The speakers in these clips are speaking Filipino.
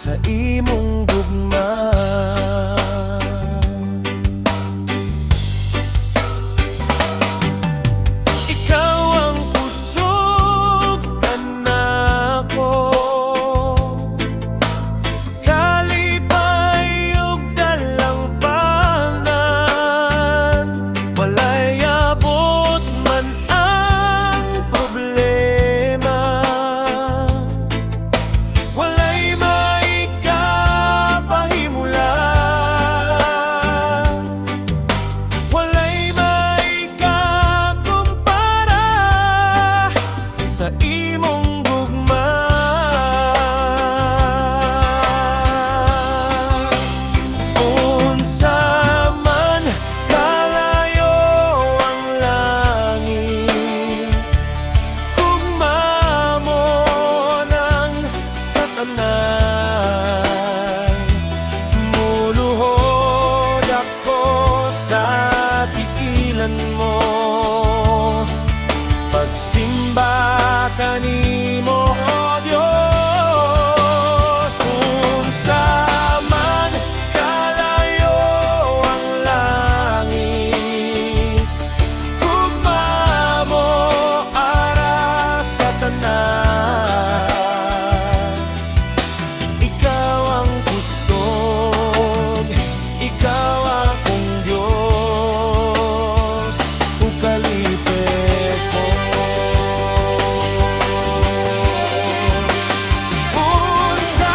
sa imong gugma. Ikaw ang kusog kanako, kalipay ug dalampanan. Walay abot man ang problema, walay maikapahimulan, walay maikakumpara sa imong gugma. Unsa man kalayo ang langit, gugma mo nang sa tanan. Muluhod ako sa tiilan mo, pagsimba kanimo, o Diyos. Unsa man kalayo ang langit, gugma mo ara sa tanan. Ikaw ang kusog, ikaw akong Diyos, ukalipet ko. Unsa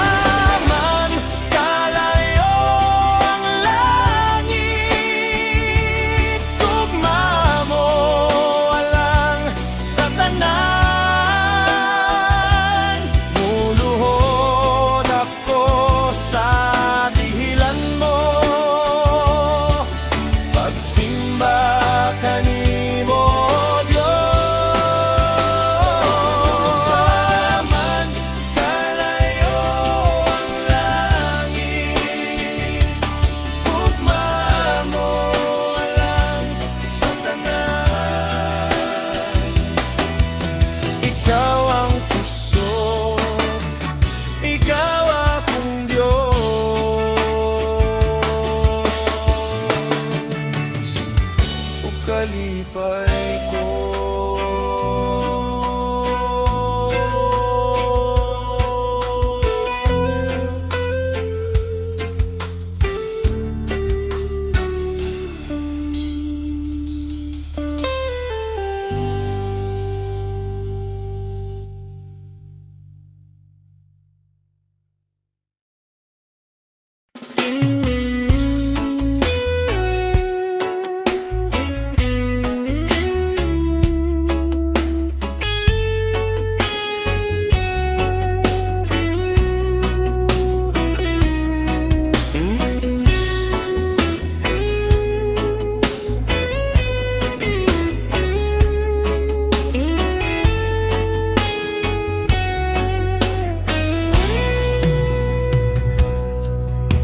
man kalayo ang langit, gugma mo alang sa tanan. Muluhod ako sa dihilan mo, pagsimba kanimo, o Diyos. Unsa man kalayo ang langit, gugma mo alang sa tanan. Ikaw ang kusog, ikaw akong Diyos, ukalipay ko.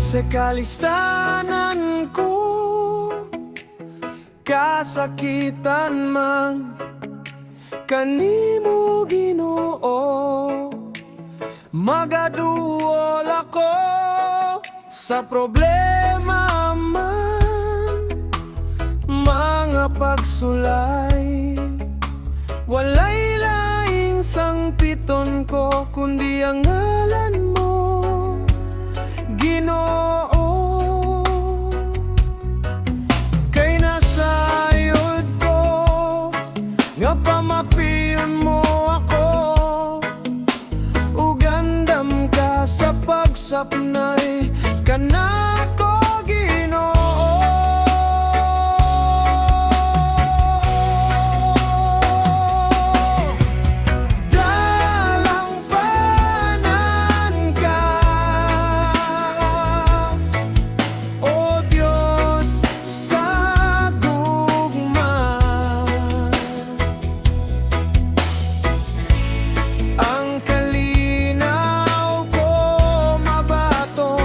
Sa kalistanan ko, kasakitan man kanimo Ginoo, magaduol ako sa problema man, mga pagsulay. Walay laing sangpiton ko kundi ang ngalan mo, Ginoo. Kay nasayod ko nga pamapiyon mo ako, ugandam ka sa pagsapnay kanako, Ginoo. Dalampanan ka, o Diyos, sa gugma. Ang kalinaw ko mabato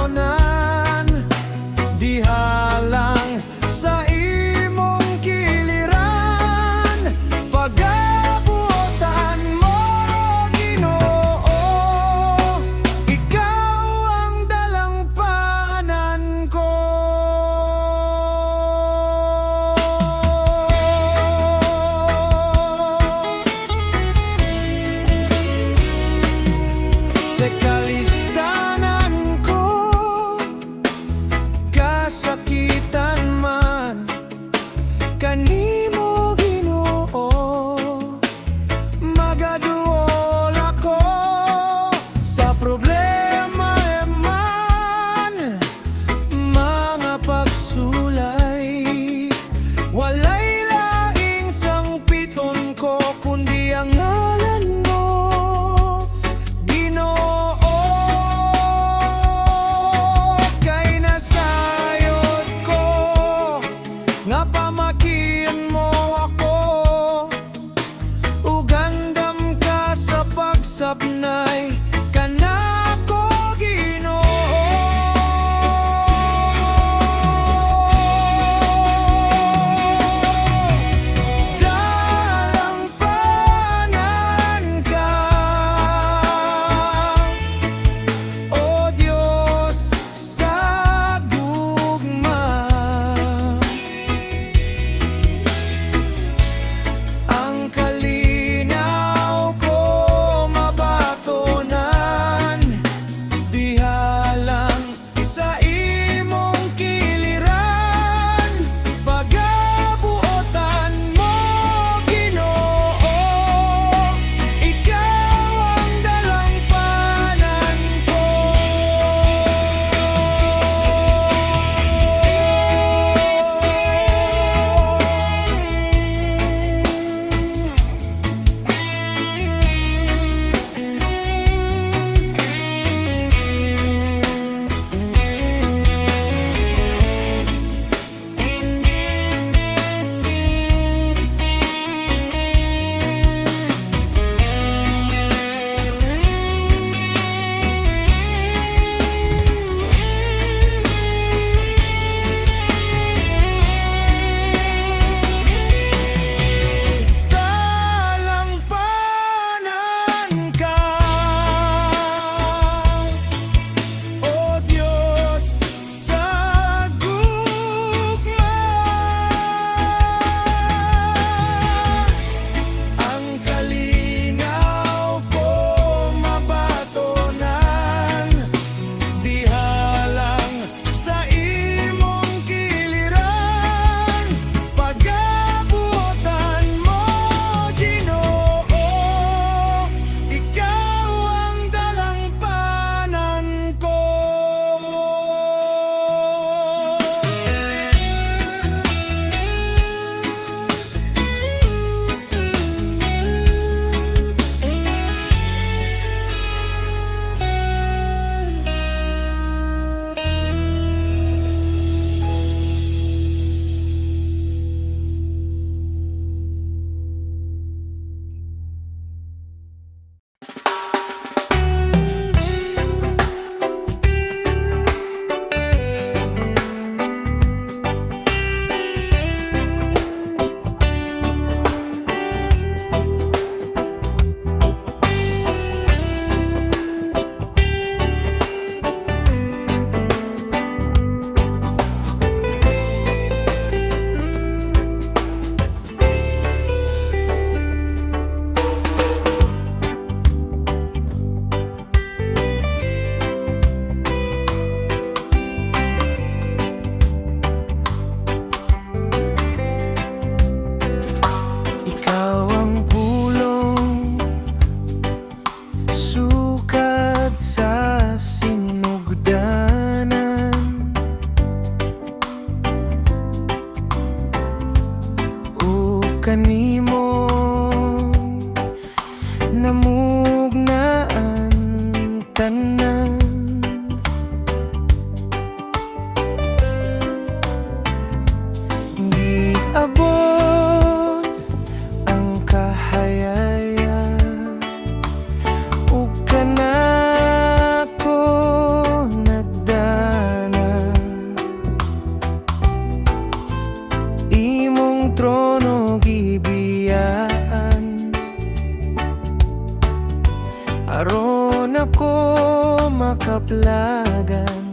kaplagan.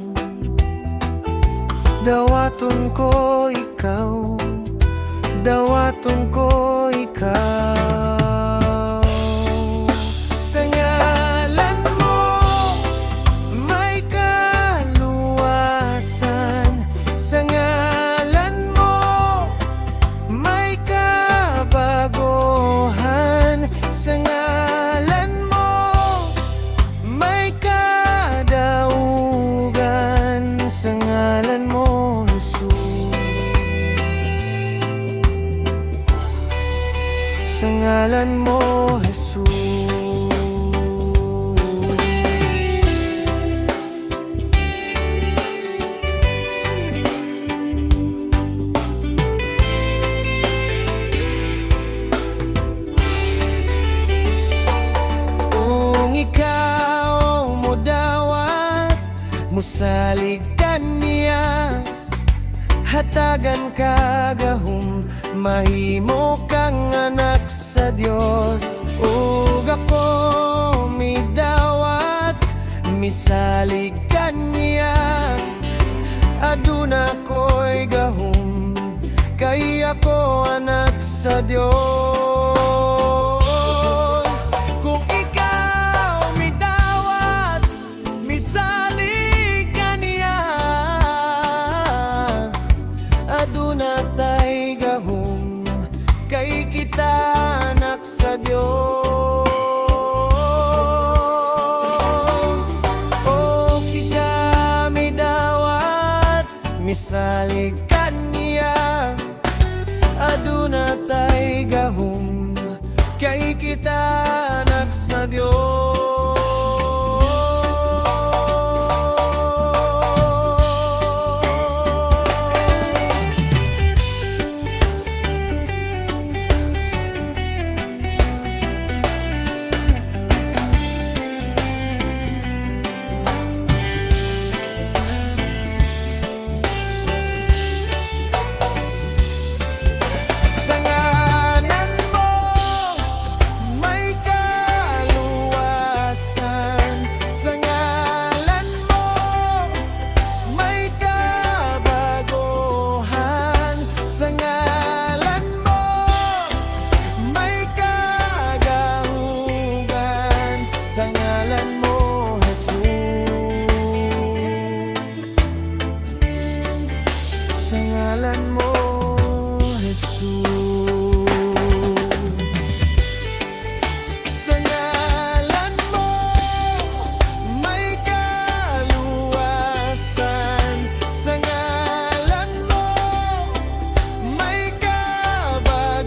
Dawaton ko ikaw, dawaton ko ikaw. Sa ngalan mo may kaluwasan, sa ngalan mo may kabaguhan, sa ngalan mo may kadaugan, sa ngalan mo Jesus. Sa ngalan mo Jesus. Kung ikaw mo dawat, musalig ka niya, hatagan kagahom, mahimo kang anak sa Dios. Ug ako midawat, misalig ka niya, aduna ko'y gahom, kay ako anak sa Dios. Kung ikaw midawat, misalig ka niya, aduna tay gahom, kay kita anak sa Dios. O kita midawat, misalig ka niya, aduna tay gahom, kay kita anak sa Dios. Sa ngalan mo may kaluwasan, sa ngalan mo may kabaguhan, sa ngalan mo may kagahugan, sa ngalan mo Jesus. Sa ngalan mo Jesus. Sa ngalan mo may kaluwasan, sa ngalan mo may kabaguhan,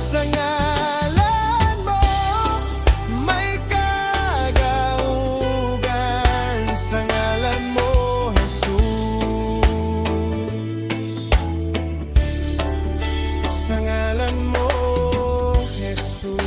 sa ngalan mo may kagahugan, sa ngalan mo Jesus. Sa ngalan mo Jesus.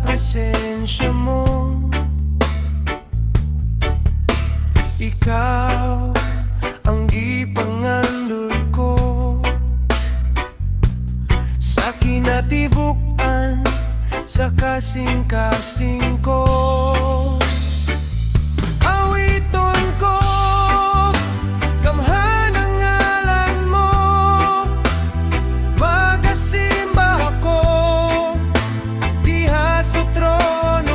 presensya mo. Ikaw ang gipangandoy ko sa kinatibuk-an sa kasing-kasing ko. Awiton ko kamhan ang ngalan mo, magasimba ako diha sa trono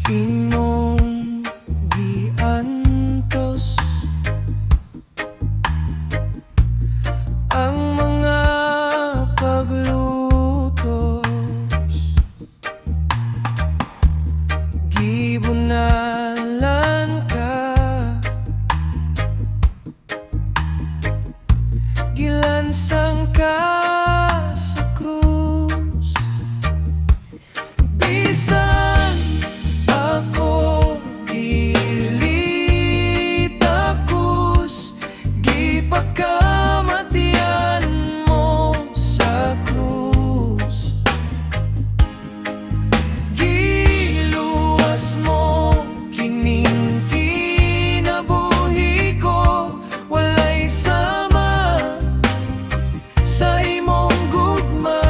Imong giantos ang mga paglutos, gibunalan ka, gilansang ka sa krus. Bisan ako dili takus, gipagkamatian mo sa krus. Giluwas mo kining kinabuhi ko, walay sama sa imong gugma.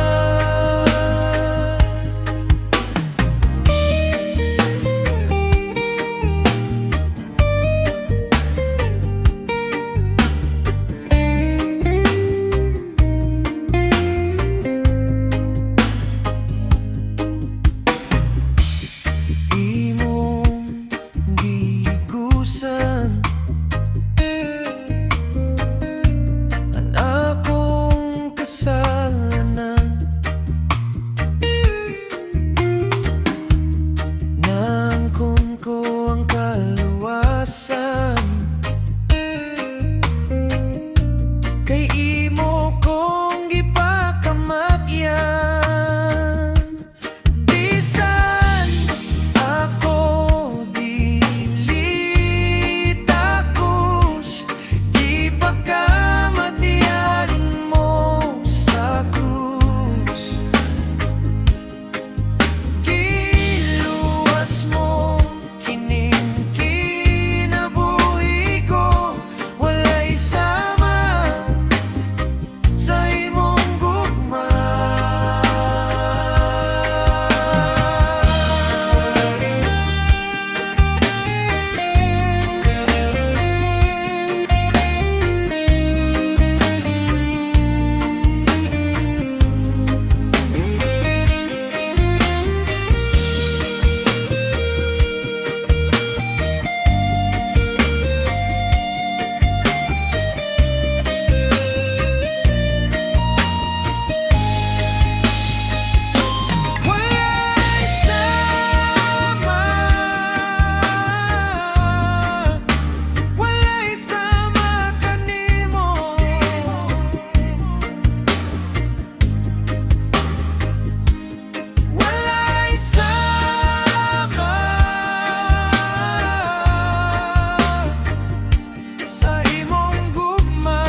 Imong gigusan ang akong kasalanan, nangkon ko ang kaluwasan, kay imo kong gipakamatyan. Bisan ako dili takus, gipagkamatian mo sa krus. Giluwas mo kining kinabuhi ko, walay sama sa imong gugma. Walay sama, walay sama kanimo. Walay sama sa imong gugma.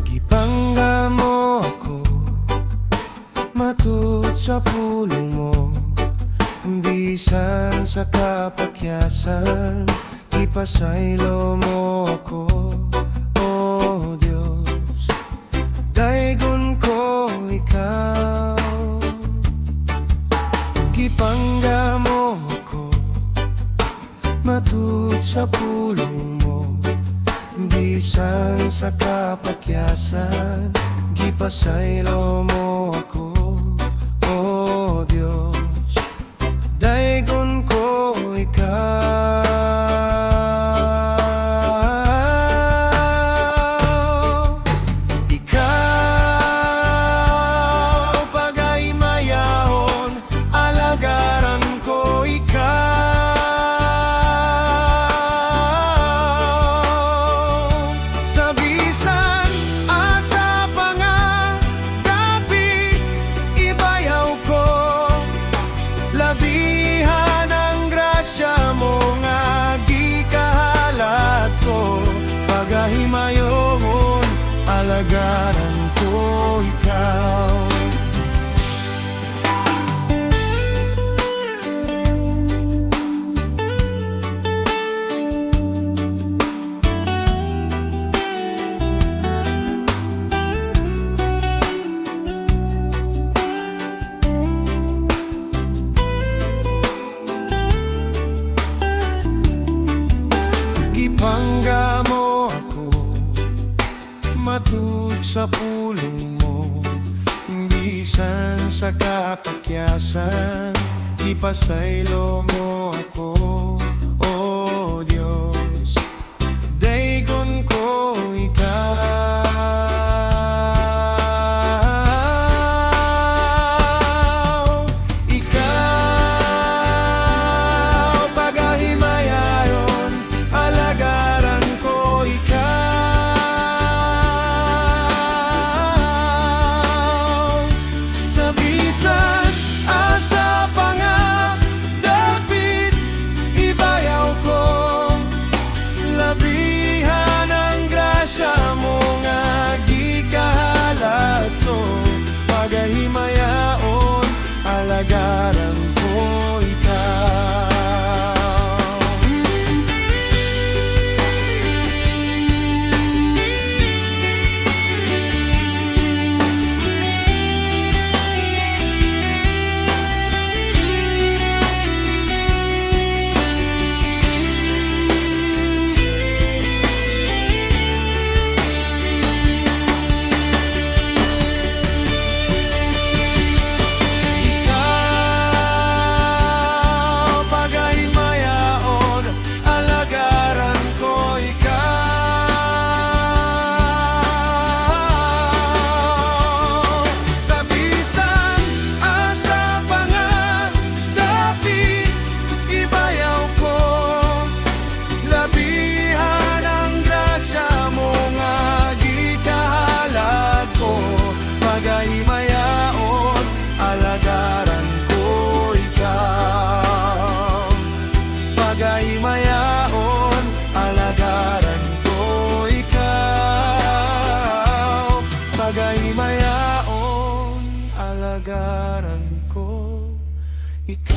Gibangga mo ako, matud sa pulong mo, bisan sa kapakyasan, ipasaylo mo ako, oh Diyos. Daygon ko ikaw, gibangga mo ako, matud sa pulong mo, bisan sa kapakyasan, gipasaylo mo ako, oh Diyos. Daygon ko ikaw. Ikaw pagay mayahon, alagaran ko ikaw. Sa bisan asa pa nga, dapit Labihan ang grasya mo nga di kahalat ko. Pagahimayon, alagaran ko ikaw. Gipangga mo ako, matud sa pulong mo, bisan sa kapakyasan, ipasaylo mo ako, oh Diyos, daygon ko ikaw. Ikaw, pagahimayayon, alagaran ko ikaw. Sa bisan asa pa nga dapit ibayaw ko, labihan ang grasya mo nga di kahalat ko. Pagahimayaon, alagaran ko ikaw. Ikaw, pagahimayaon, alagaran ko ikaw. Sa bisan asa pa nga dapit ibayaw ko, labihan ang grasya mo nga di kahalat ko. Pagahimayaon, alagaran ko ikaw. Pagahimayaon, alagaran ko ikaw. Pagahimayaon, alagaran ko ikaw.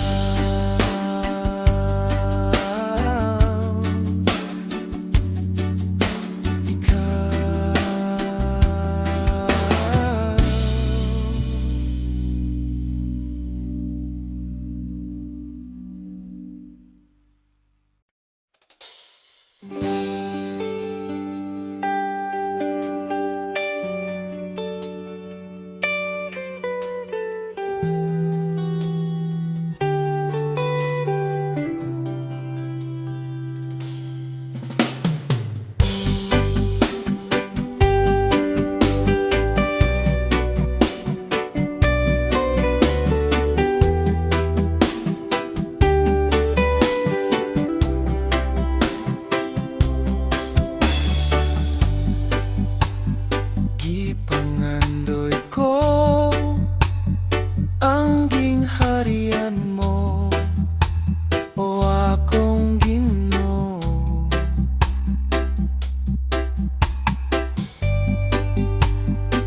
Gipangandoy ko ang gingharian mo, o akong Ginoo.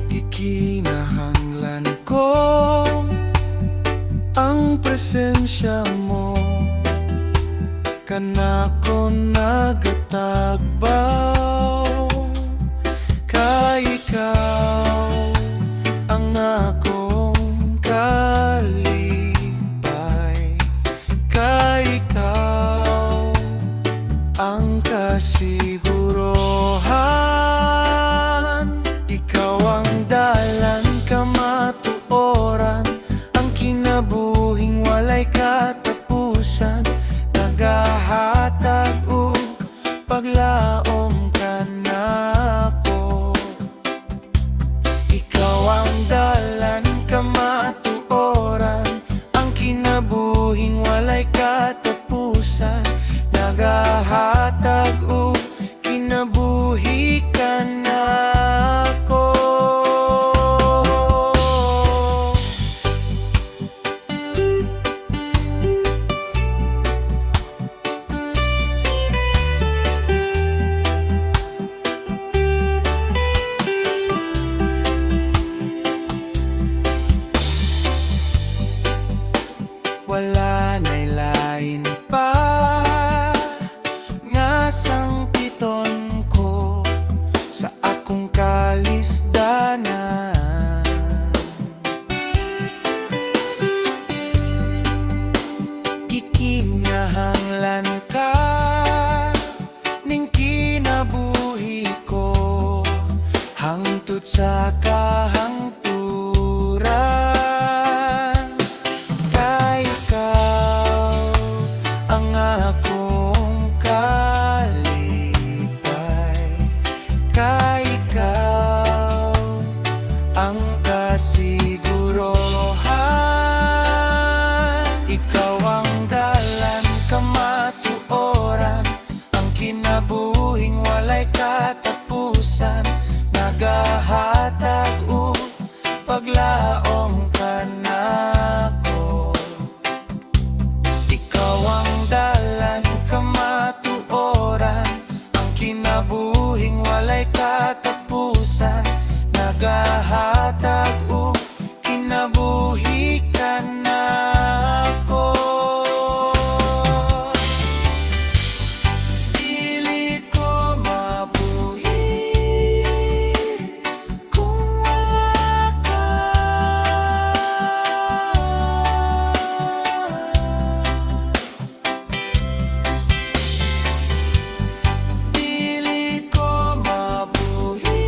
Gikinahanglan ko ang presensya mo, kanako nagatagbaw. Kay ikaw ang akong kalipay, kay ikaw ang kasiguruhan. Ikaw ang dalan kamatuoran, ang kinabuhing walay katapusan. Nagahatag og paglaom ka nako. Ikaw ang dalan kamatuoran, ang kinabuhing walay katapusan. Nagahatag og kinabuhi ka nako. Dalanay lain pa nga sang piton ko sa akong kalisdanan. Gikinahanglan ka ning kinabuhi ko hangtod sa kahangturan. Kay ikaw ang akong kalipay, kay ikaw ang kasigurohan. Ikaw ang dalan kamatuoran, ang kinabuhing walay katapusan, nagahatag o paglaom ka nako. Ikaw ang dalan kamatuoran, ang kinabuhing walay katapusan, nagahatag o kinabuhi ka nako. Dili ko mabuhi kung wala ka. Dili ko mabuhi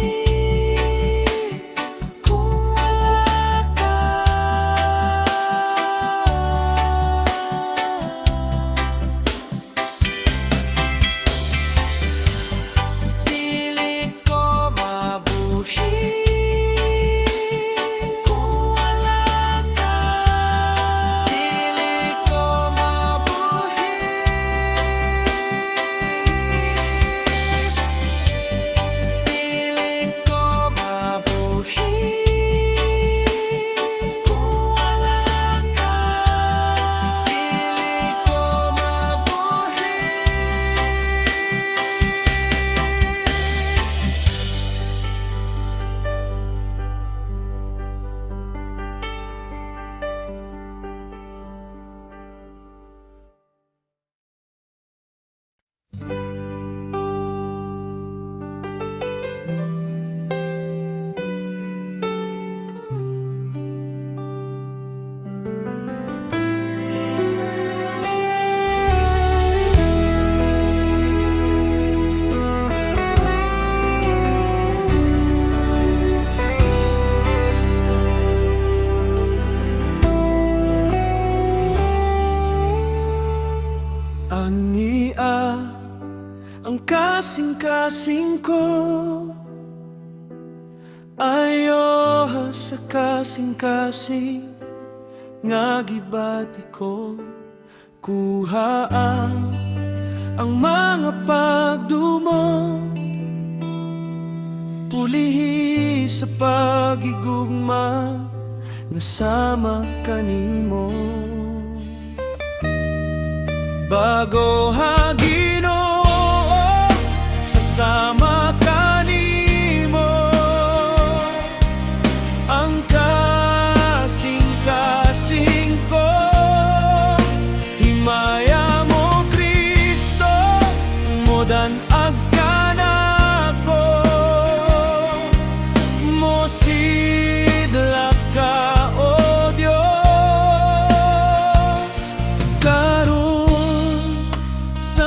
kung wala ka. Dili ko mabuhi kung wala ka. Dili ko mabuhi. Dili ko mabuhi kung wala ka. Dili ko mabuhi. Ania ang kasing-kasing ko, ayo sa kasing-kasing nga gibati ko. Kuha ang mga pagdumot, pulihi sa pagigugma nga sama kanimo. Bago ha Ginoo, sasama kanimo ang kasing-kasing ko. Himaya mo Kristo, modan agkanako, mo sidla ka o Dios karon sa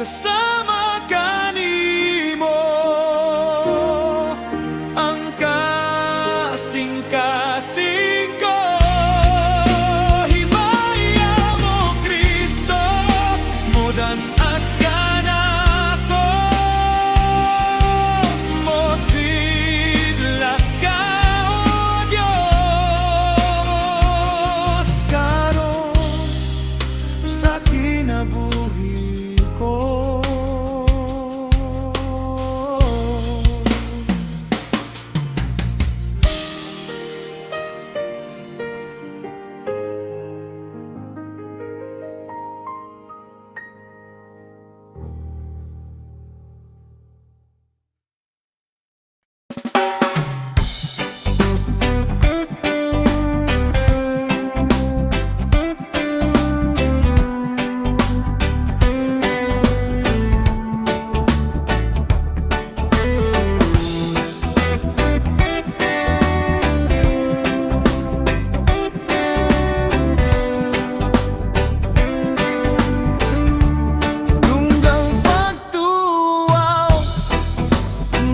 Sasama kanimo ang kasing-kasing ko. Himaya mo, Kristo, mudan at ganako mo sidla ka, O Diyos, karon sa kinabuhi ko.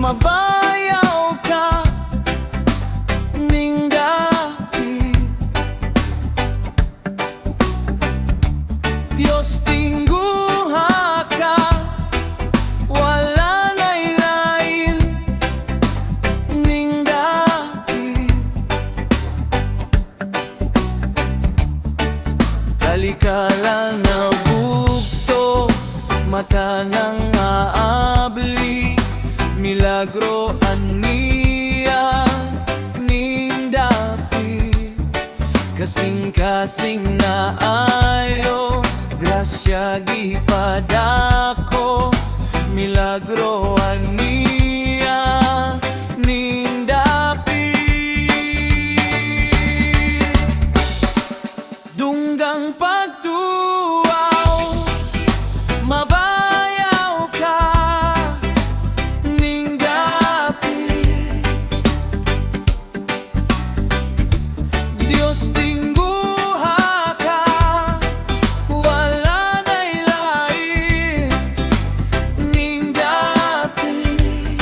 Mabayaw ka ning dapit, Diyos tingguha ka, wala na'y lain ning dapit. Kalikala na bugto, mata nang aabli, milagro aniya ning dapit. Kasing-kasing na ayo, grasya gipadako, milagro aniya ning dapit. Dunggang pagtuaw, mabayaw ka ning dapit, Diyos tingguha ka, wala na'y lain ning dapit.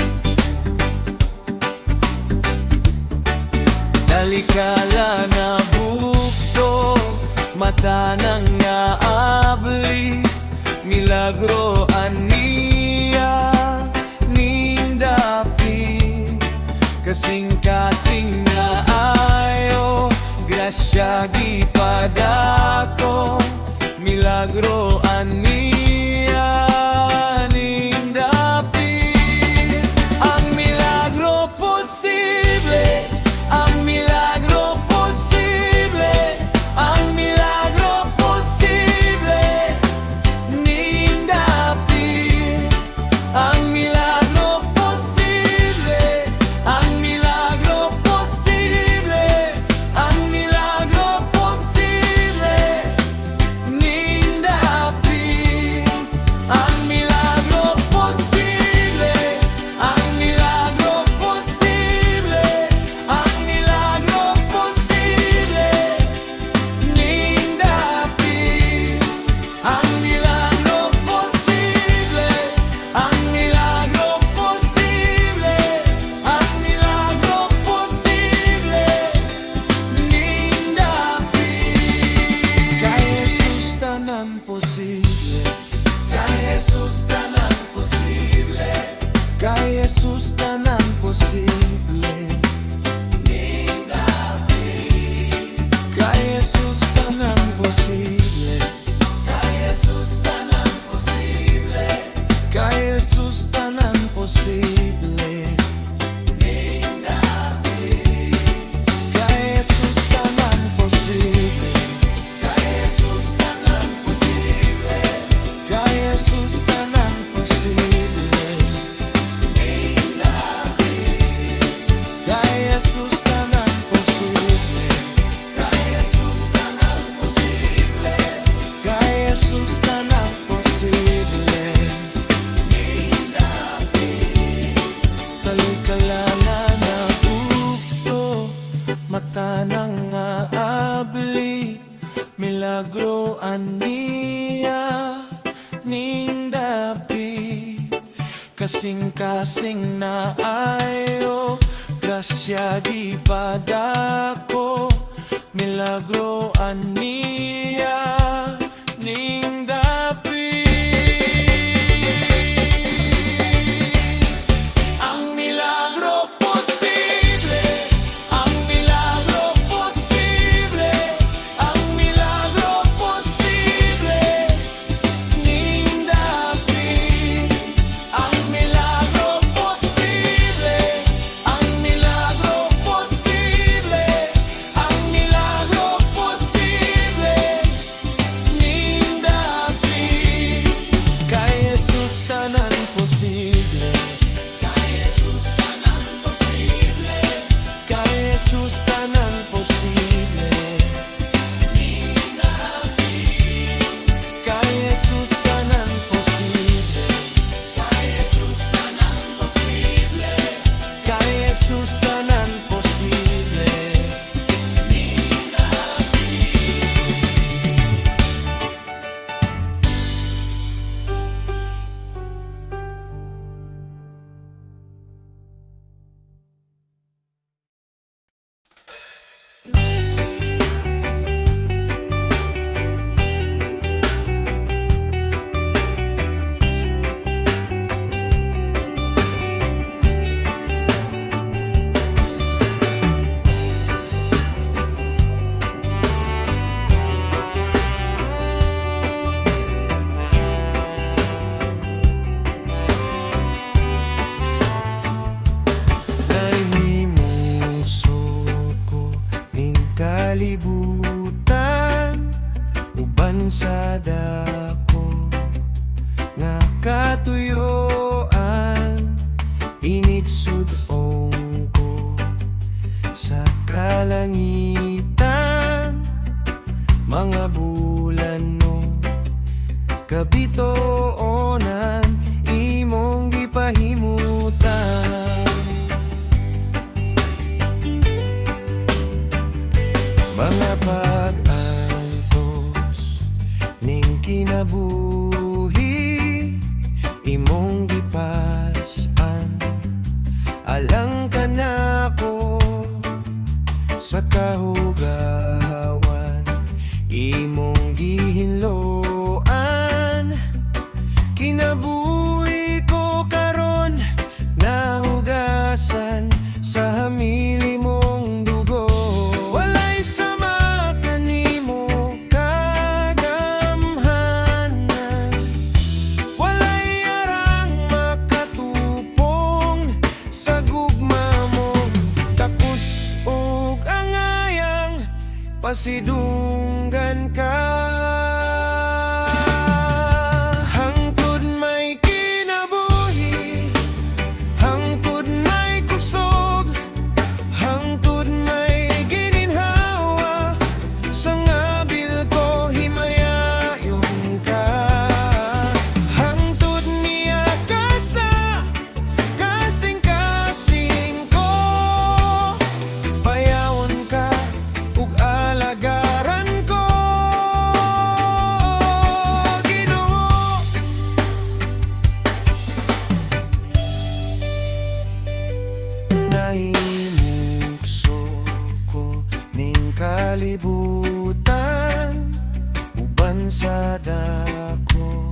Dalikala na bugto, mata nang naabli, milagro aniya ning dapit. Kasing-kasing na ayo, grasya gipadako, milagro aniya ning dapit. Ang milagro posible, ang milagro posible, ang milagro posible ning dapit. Ang milagro posible, ang milagro posible, ang milagro posible ning dapit. Ang milagro posible, ang milagro posible, ang milagro posible ning dapit. Ang milagro posible, ang milagro posible, ang milagro posible ning dapit. Kay Jesus tanan posible, kay Jesus tanan posible, kay Jesus tanan posible ning dapit. Kay Jesus tanan posible, kay Jesus tanan posible, kay Jesus tanan posible ning dapit. Kay Jesus tanan posible, kay Jesus tanan posible, kay Jesus tanan posible ning dapit. Kay Jesus tanan posible, kay Jesus tanan posible, kay Jesus tanan posible ning dapit. Talikalala na bugto, mata nang aabli, milagro aniya ning dapit. dapit, kasing-kasing na ayo, grasya di padako, milagro aniya ning dapit. Ang milagro posible, ang milagro posible, ang milagro posible ning dapit. Ang milagro posible, ang milagro posible, ang milagro posible ning dapit. Kay Jesus tanan posible, kay Jesus tanan posible, kay Jesus tanan posible ning dapit. Kay Jesus tanan posible, kay Jesus tanan posible, kay Jesus tanan posible ning dapit. Nahimuso ning kalibutan, uban sa dako nga katuyoan, inigsud-ong ko sa kalangitan, mga bulan no kabitoonan imong gipahimutan. Mga pag-antos ning kinabuhi imong gipas-an, alang ka nako sa kahugawan, imong gihinloan. Kinabuhi ko karon nahugasan sa hamili mong dugo. Walay sama kanimo kagamhanan, walay arang makatupong sa gugma mo. Takos ug angayang pasidunggan ka. Hangtod may kinabuhi, hangtod may kusog, hangtod may gininhawa, sa ngabil ko himayayon ka. Hangtod niya kasa, kasing-kasing ko, payawon ka ug alagaran ko. Ginoo, nahimugso ko ning kalibutan, uban sa dako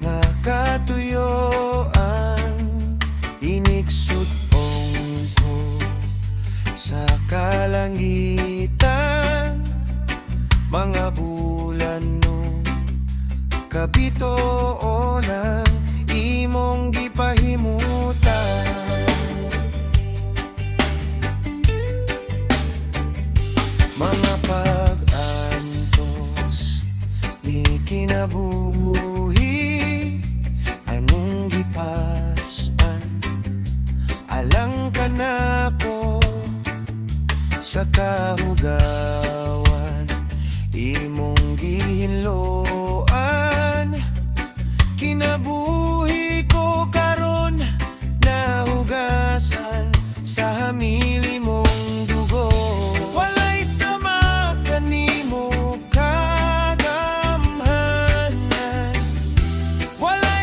nga katuyoan, inigsud-ong ko sa kalangitan, mga bulan no kabitoonan imong gipahimutan. Mga pag-antos ni kinabuhi anong gipas-an, alang ka nako sa kahugawan, imong gihinloan. Kinabuhi ko karon nahugasan sa hamili mong dugo. Walay sama kanimo kagamhanan, walay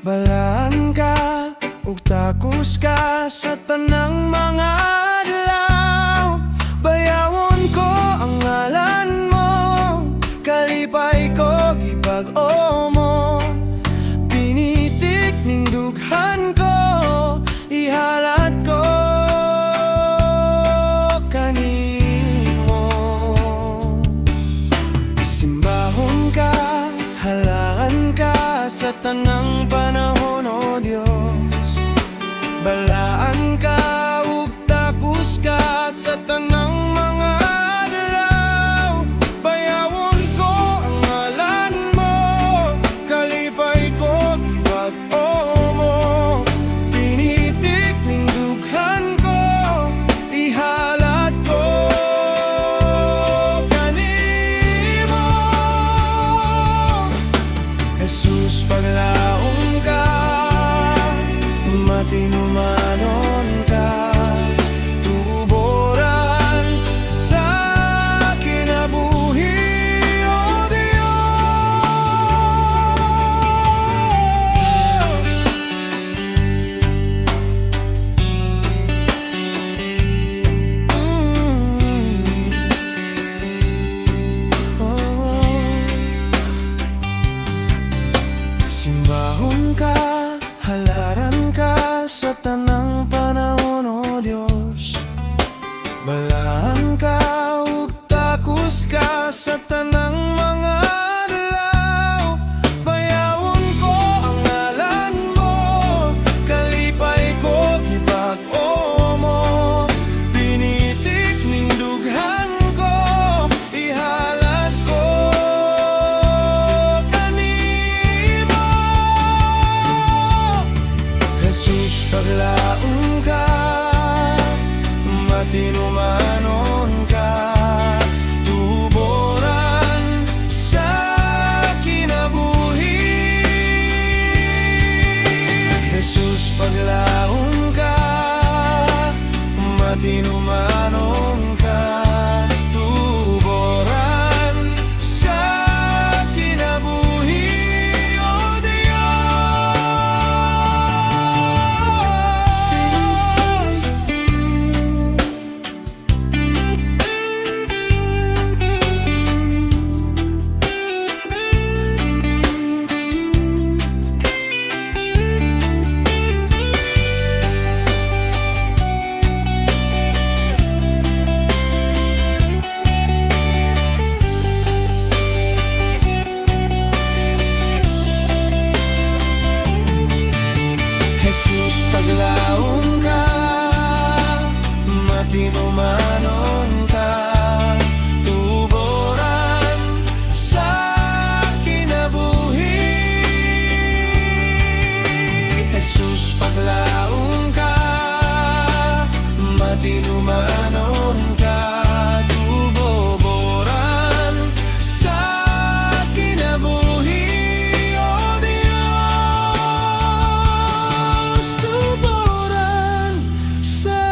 Balaan ka, ug takos ka sa tanang mga adlaw. Bayawon ko ang ngalan mo, kalipay ko gibag-o mo. Pinitik ning dughan ko, ihalat ko kanimo. Simbahon ka, halaan ka sa tanang panahon, o Dios. Balaan ka, ug tapos ka sa tanang mga adlaw. Bayawon ko ang ngalan mo, kalipay ko gibag-o mo. Pinitik ning dughan ko, ihalat ko kanimo. Jesus, paglaong ka, matinumanon ka, tuboran sa kinabuhi, o Diyos. Simbahon ka, halaran ka sa tanang panahon, o Diyos. Balaan ka, ug takos ka sa tanang mga adlaw. Bayawon ko ang ngalan mo, kalipay ko gibag-o mo. Pinitik ning dughan ko, ihalat ko kanimo. Jesus, paglaong ka, matinumanon ka, tuboran sa kinabuhi. Jesus, paglaong ka, matinumanon ka, tuboran sa kinabuhi, o Diyos. Jesus, paglaong ka, matinumanon ka, tuboran sa kinabuhi. Jesus, paglaong ka, matinumanon ka, tuboran sa kinabuhi, o Diyos. Tuboran sa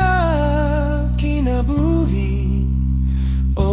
kinabuhi, o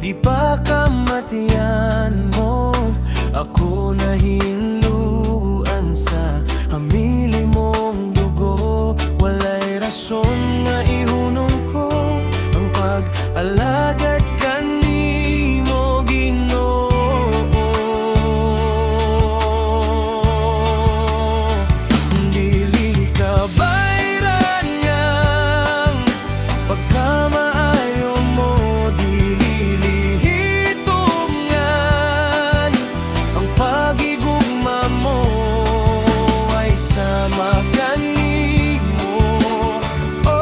Di pa kamatian mo nahinluan sa hamili mong dugo. Walay rason nga ihunong ko ang pag-alagad kanimo, Ginoo. Dili ka bayran ngang pagkamaayo mo, dili lihitungan ang pagigugma mo ay sama kanimo. O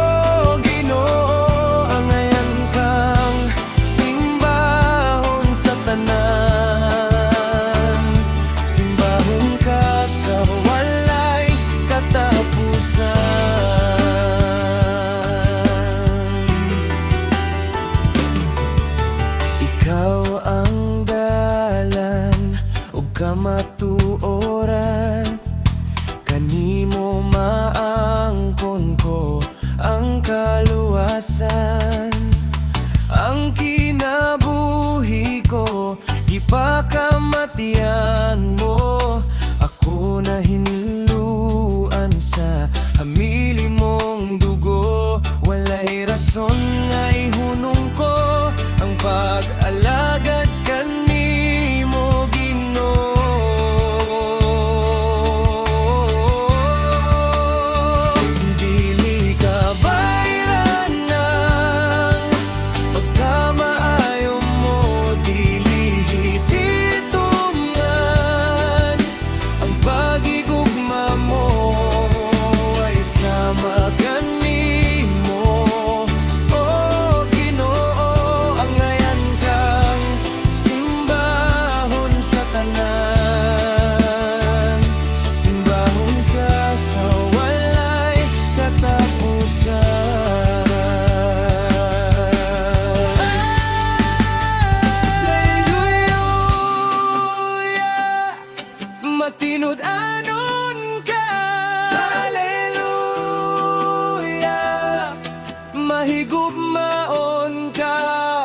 Ginoo, angayan kang simbahon sa tanan, simbahon ka sa walay katapusan. Ikaw ang dalan ug kamatuoran, kanimo maangkon ko ang kaluwasan. Ang kinabuhi ko ipakamatian mo, ako na hinluan sa hamili mong dugo. Walay rason nga ihunong ko ang pag-alagad kanimo, Ginoo. Dili ka bayran nang pagkamaayo mo, dili hititungan ang pagigugma mo ay sama kanimo. O Ginoo, angayan kang simbahon sa tanan, simbahon ka sa walay katapusan. Hallelujah, matinud anon ka. Hallelujah, mahigugmaon ka.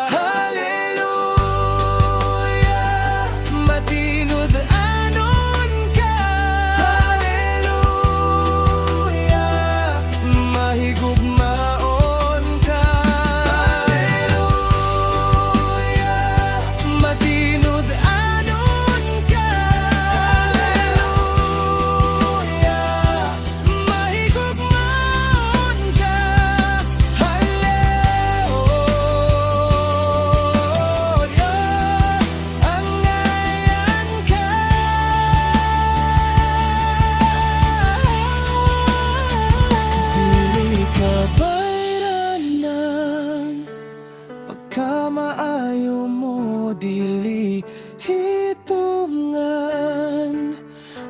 Hallelujah, matinud anon ka. Hallelujah, mahigugmaon ka. Hallelujah, matinud anon ka. Hallelujah, mahigugmaon ka. Dili ka bayran ng pagkamaayo mo, dili hitungan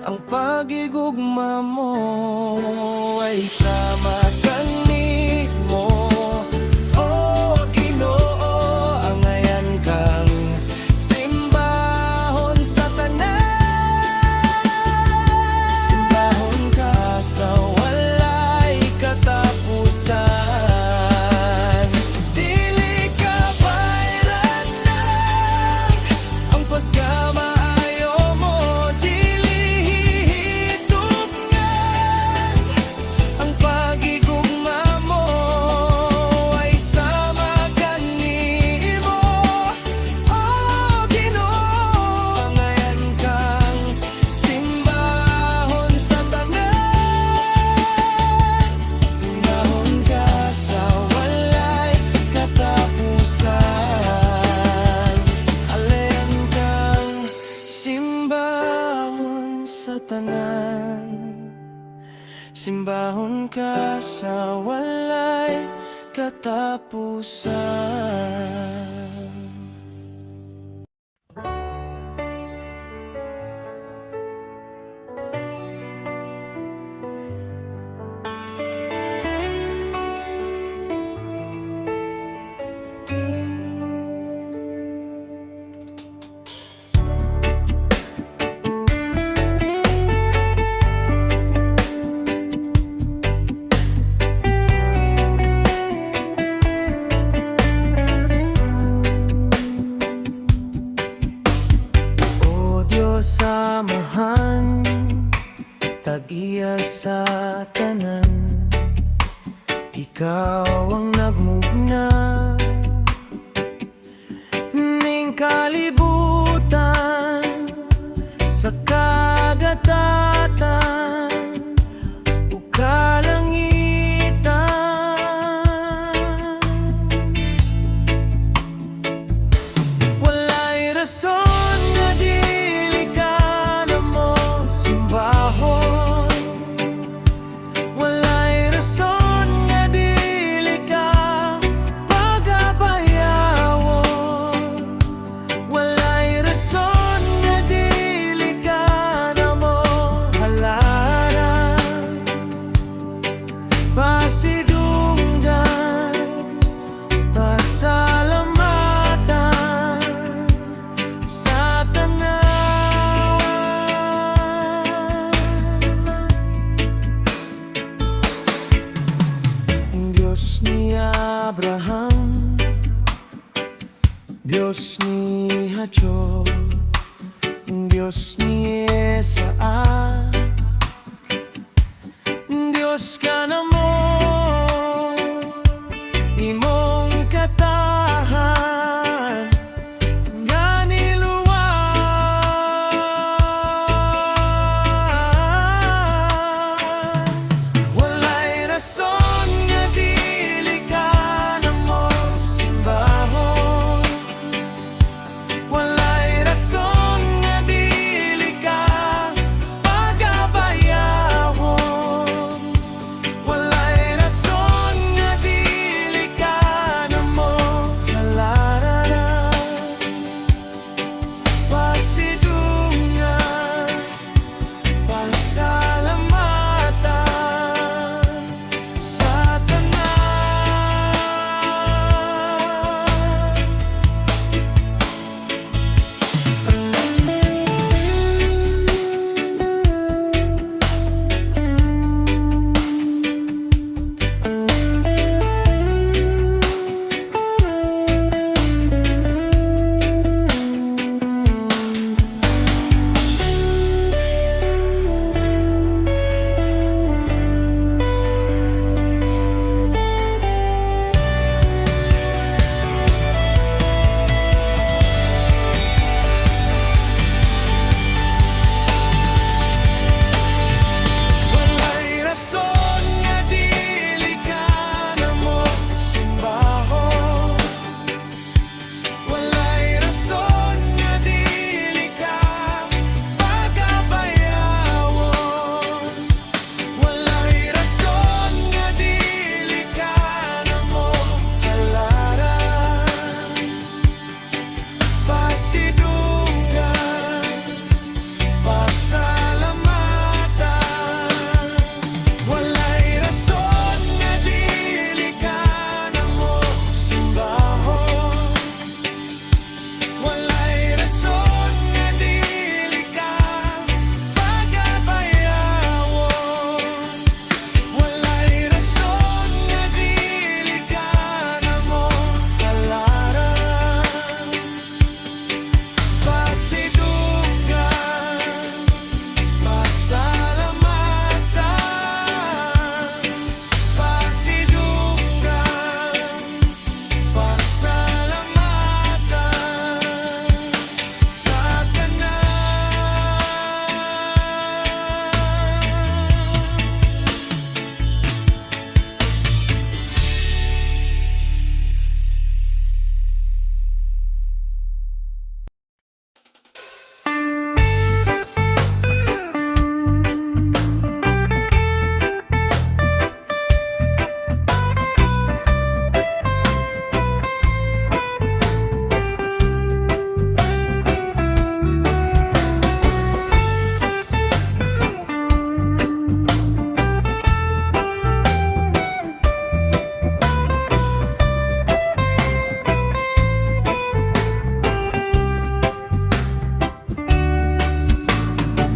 ang pagigugma mo ay sama kanimo. O Ginoo, angayan kang simbahon sa tanan, simbahon ka sa walay katapusan. Dili ka bayran nang ang pagkamaayo mo, dili hihitungan ang pagigugma mo ay sama kanimo. O Ginoo, angayan kang simbahon sa tanan, simbahon ka sa walay katapusan. Alayan kang simbahon sa tanan, simbahon ka sa walay katapusan. kasamahan, tag-iya sa tanan. Ikaw ang nagmugna ning kalibutan sa kagatatan ug kalangitan. Walay rason nga dili ka na mo simbahon. Walay rason nga dili ka pagabayawon. Walay rason nga dili ka na mo halaran. Pasidunggan, pasalamatan sa tanan. Diyos ni Abraham, Diyos ni Jacob, Diyos ni Isaac, Diyos ka na mo, imong katahan nga niluwas. Walay rason nga dili ka na mo simbahon. Walay rason nga dili ka pagabayawon. Walay rason nga dili ka na mo halaran. Pasidungan, pasalamatan sa tanan. Walay rason nga dili ka na mo simbahon. Walay rason nga dili ka pagabayawon. Walay rason nga dili ka na mo halaran. Pasidunggan, pasalamatan. Walay rason nga dili ka na mo simbahon. Walay rason nga dili ka pagabayawon. Walay rason nga dili ka na mo halaran. Pasidunggan, pasalamatan. Pasidunggan, pasalamatan sa tanan.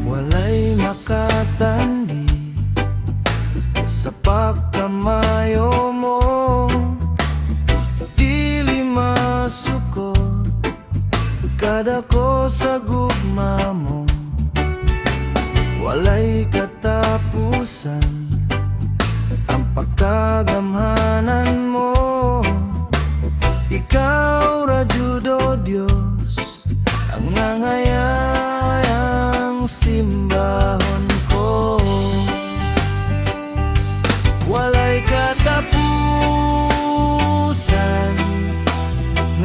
Walay makatandi sa pagkamayo mo. Dili masukot kada ko sa gugma mo. walay katapusan ang pagkagamhanan mo. Ikaw rajudo Diyos, ang nangayayang simbahon ko. Walay katapusan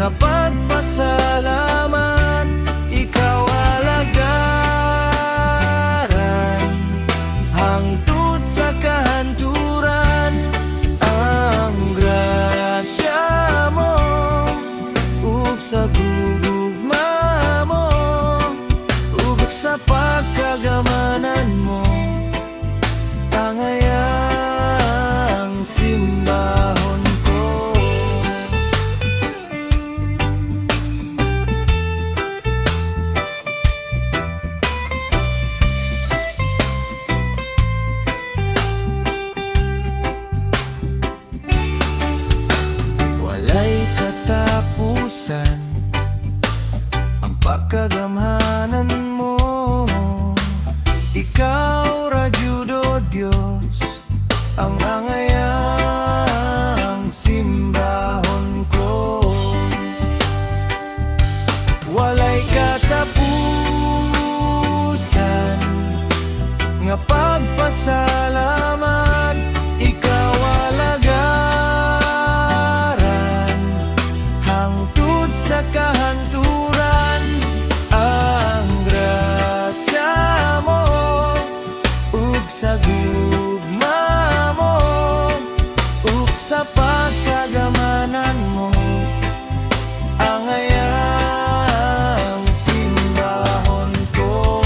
nga pagpasalamat, ikaw alagaran hangtod sa kahanturan. Ang grasya mo ug sa gugugma mo ug sa pagkagamanan mo, tangayang simbahon ko. Walay katapusan ang pagkagamhanan mo. Ikaw rajudo Diyos, ang angayang simbahon ko. Walay katapusan nga pagpasalamat, ikaw alagaran hangtod sa kahanturan. Ang grasya mo ug sa gugma mo ug sa pagkagamanan mo, angayang simbahon ko.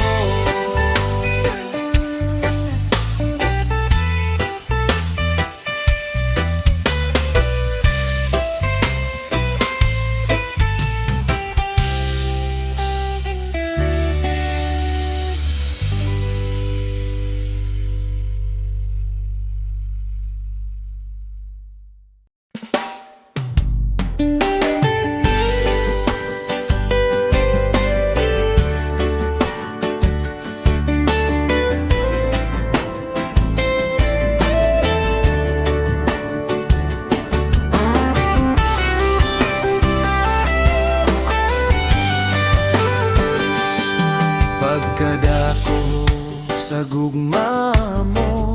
Pagkadako sa gugma mo,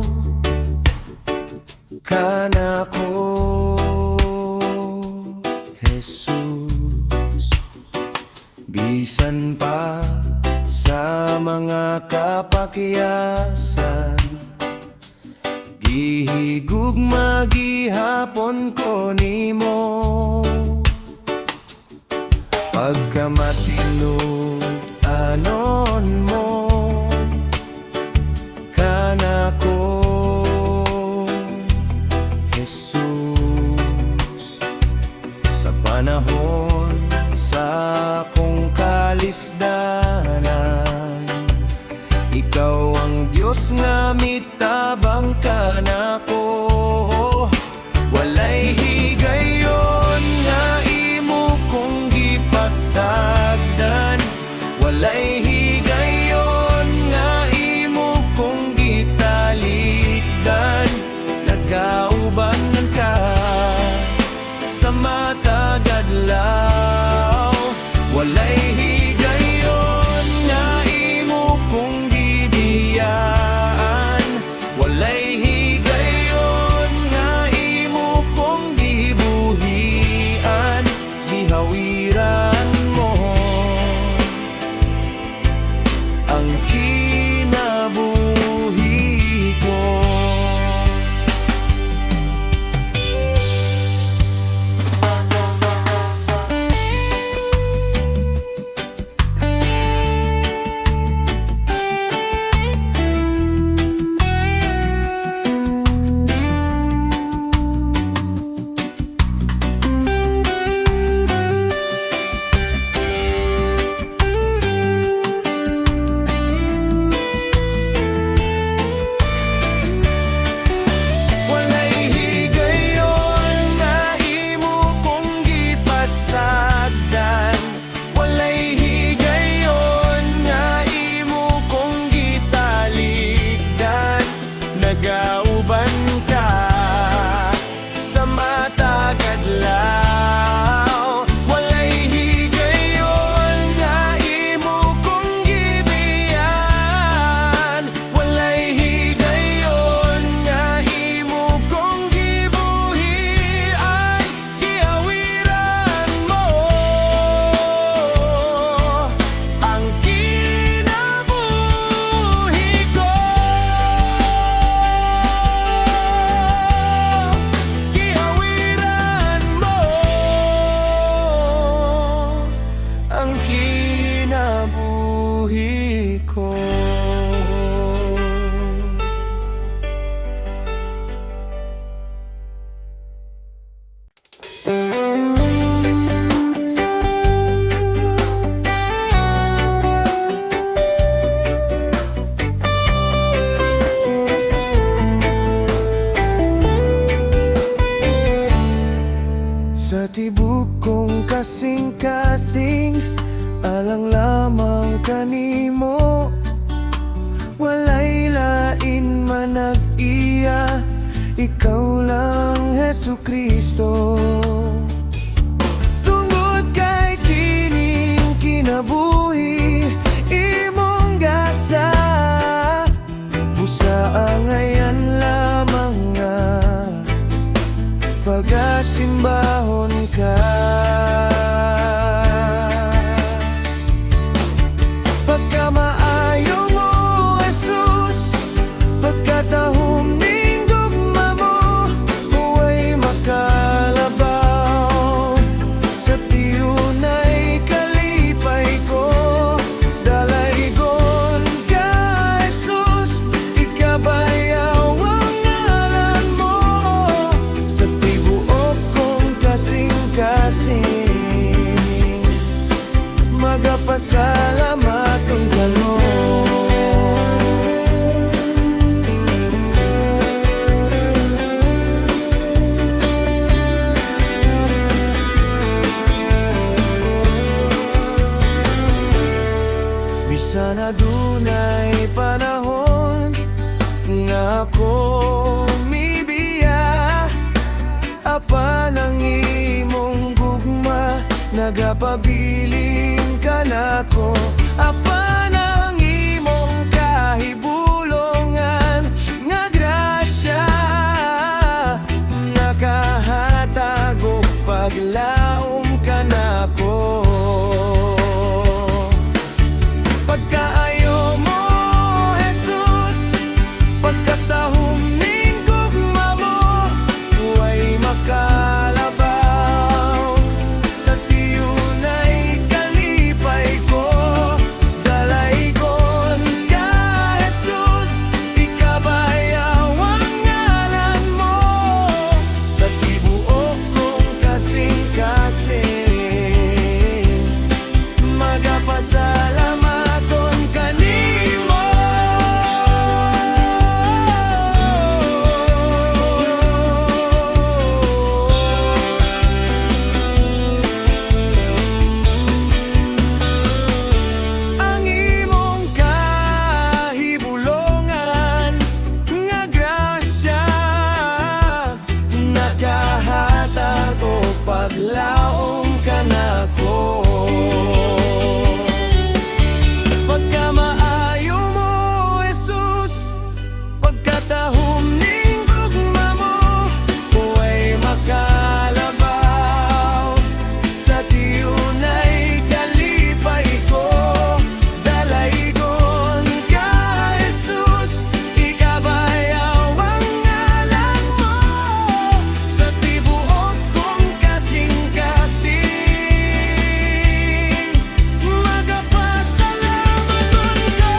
kanako Jesus. Bisan pa sa mga kapakyasan, gihigugma gihapon ko nimo. Pagkamatinod anon mo, kanako Jesus. Sa panahon sa akong kalisdanan, ikaw ang Diyos nga mitabang kanako. Walay higayon nga imo kong gipasagdan, walay higayon nga imo kong gitalikdan. Nagaubanan ka sa matag adlaw, walay higayon nga imo kong gibiyaan, walay higayon nga imo kong gibuhian. Gihawiran mo ang kinabuhi ko. ikaw lang, Jesucristo. Tungod kay kining kinabuhi imong gasa, busa ngayon lamang nga pagasimbahon ka. Pagkamaayo mo, Jesus, pagkatahom ning gugma mo, huway makalabaw. Sa tiyunay kalipay ko, dalaygon ka, Jesus, ikabayaw ang ngalan mo. Sa tibuok kong kasing-kasing, magapasalamat kong gano'n. Bisan adunay panahon nga ako mibiya, apan ang imong gugma nagapabiling ka nako. Apan ang imong kahibulongan nga grasya, nakahatag og paglaom ka nako. Pagkaayo mo, Jesus, pagkatahom ning gugma mo, huway makalabaw. Sa tiyunay kalipay ko, dalaygon ka, Jesus, ikabayaw ang ngalan mo. Sa tibuok kong kasing-kasing, magapasalamaton kanimo. Ang imong kahibulongan nga grasya, nakahatag og paglaom ka nako. Pagkamaayo mo, Jesus, pagkatahom ning gugma mo, huway makalabaw. Sa tiyunay kalipay ko, dalaygon ka, Jesus, ikabayaw ang ngalan mo. Sa tibuok kong kasing-kasing, magapasalamaton ka.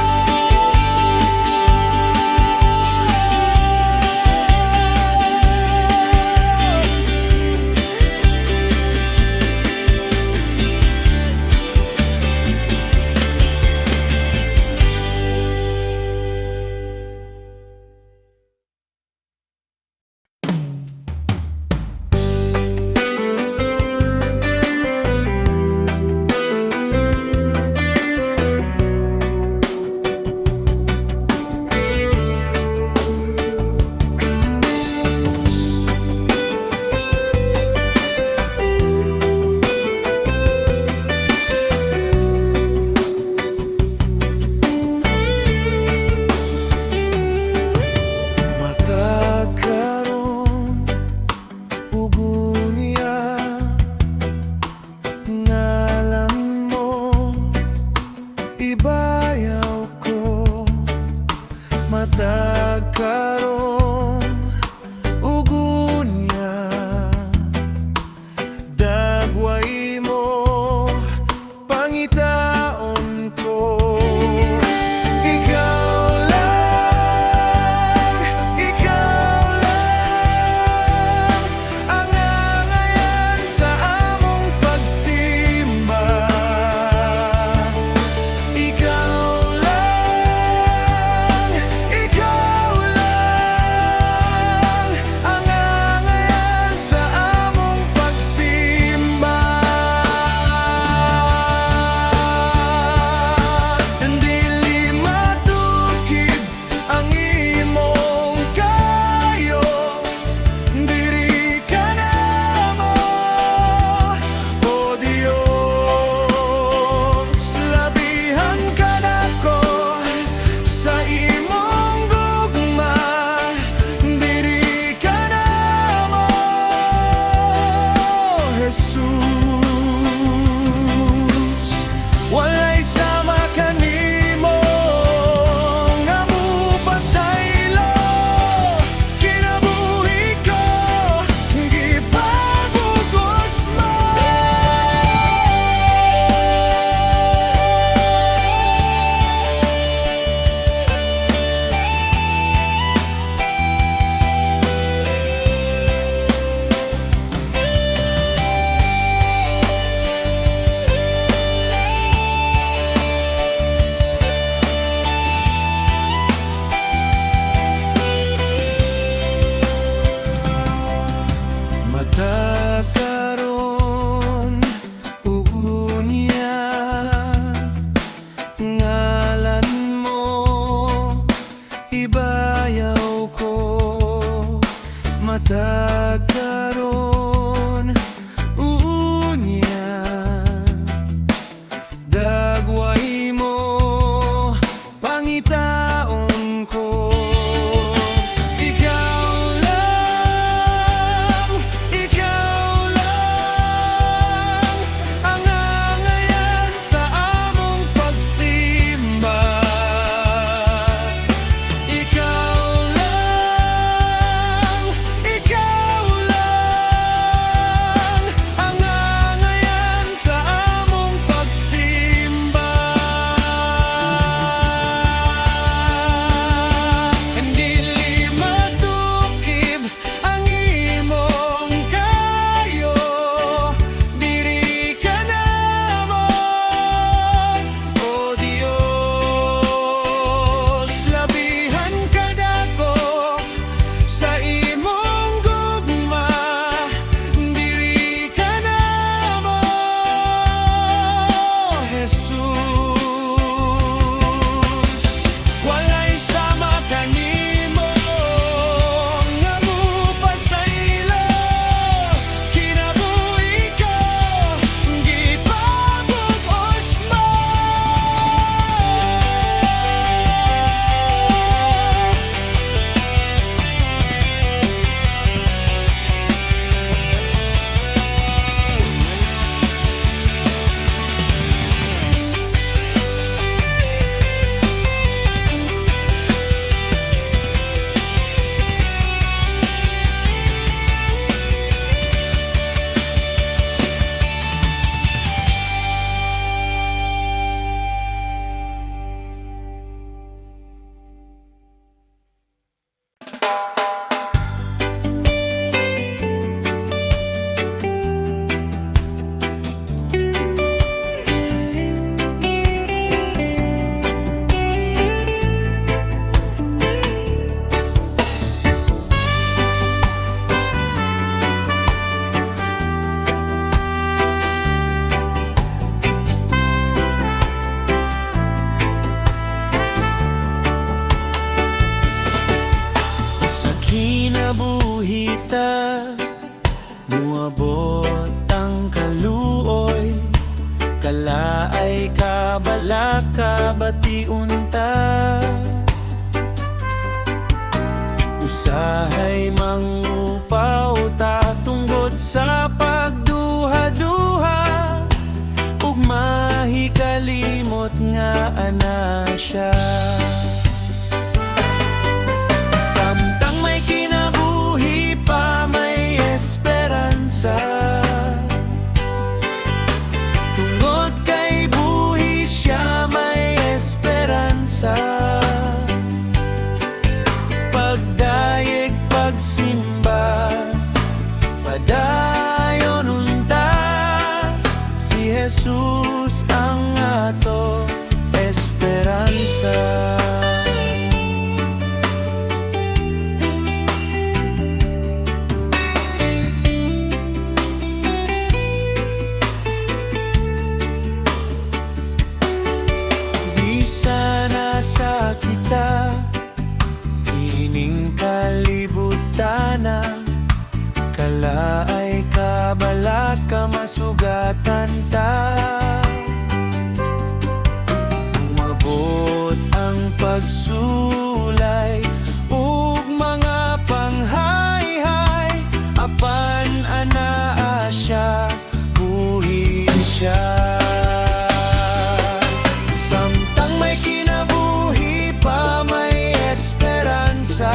Matag karon ugunya, ngalan mo ibayaw ko. Matag karon ugunya, dagway mo pangitaon ko. Ikaw lang ang angayan sa among pagsimba. Ikaw kita, muabot ang kaluoy, kalaay kabalaka batiunta. Usahay mangupaw ta tungod sa pagduha-duha, ug mahikalimot nga ana siya. Samtang may kinabuhi pa, may esperansa. Tungod kay buhi siya, may esperansa. Pagdayeg pagsimba, padayon unta, si Jesus ang ato esperansa. Bisa nasa kita kining kalibutana, kalaay kabalaka masugatan ta. Umabot ang pagsulay ug mga panghayhay, apan anaa siya, buhi siya. Samtang may kinabuhi pa, may esperansa.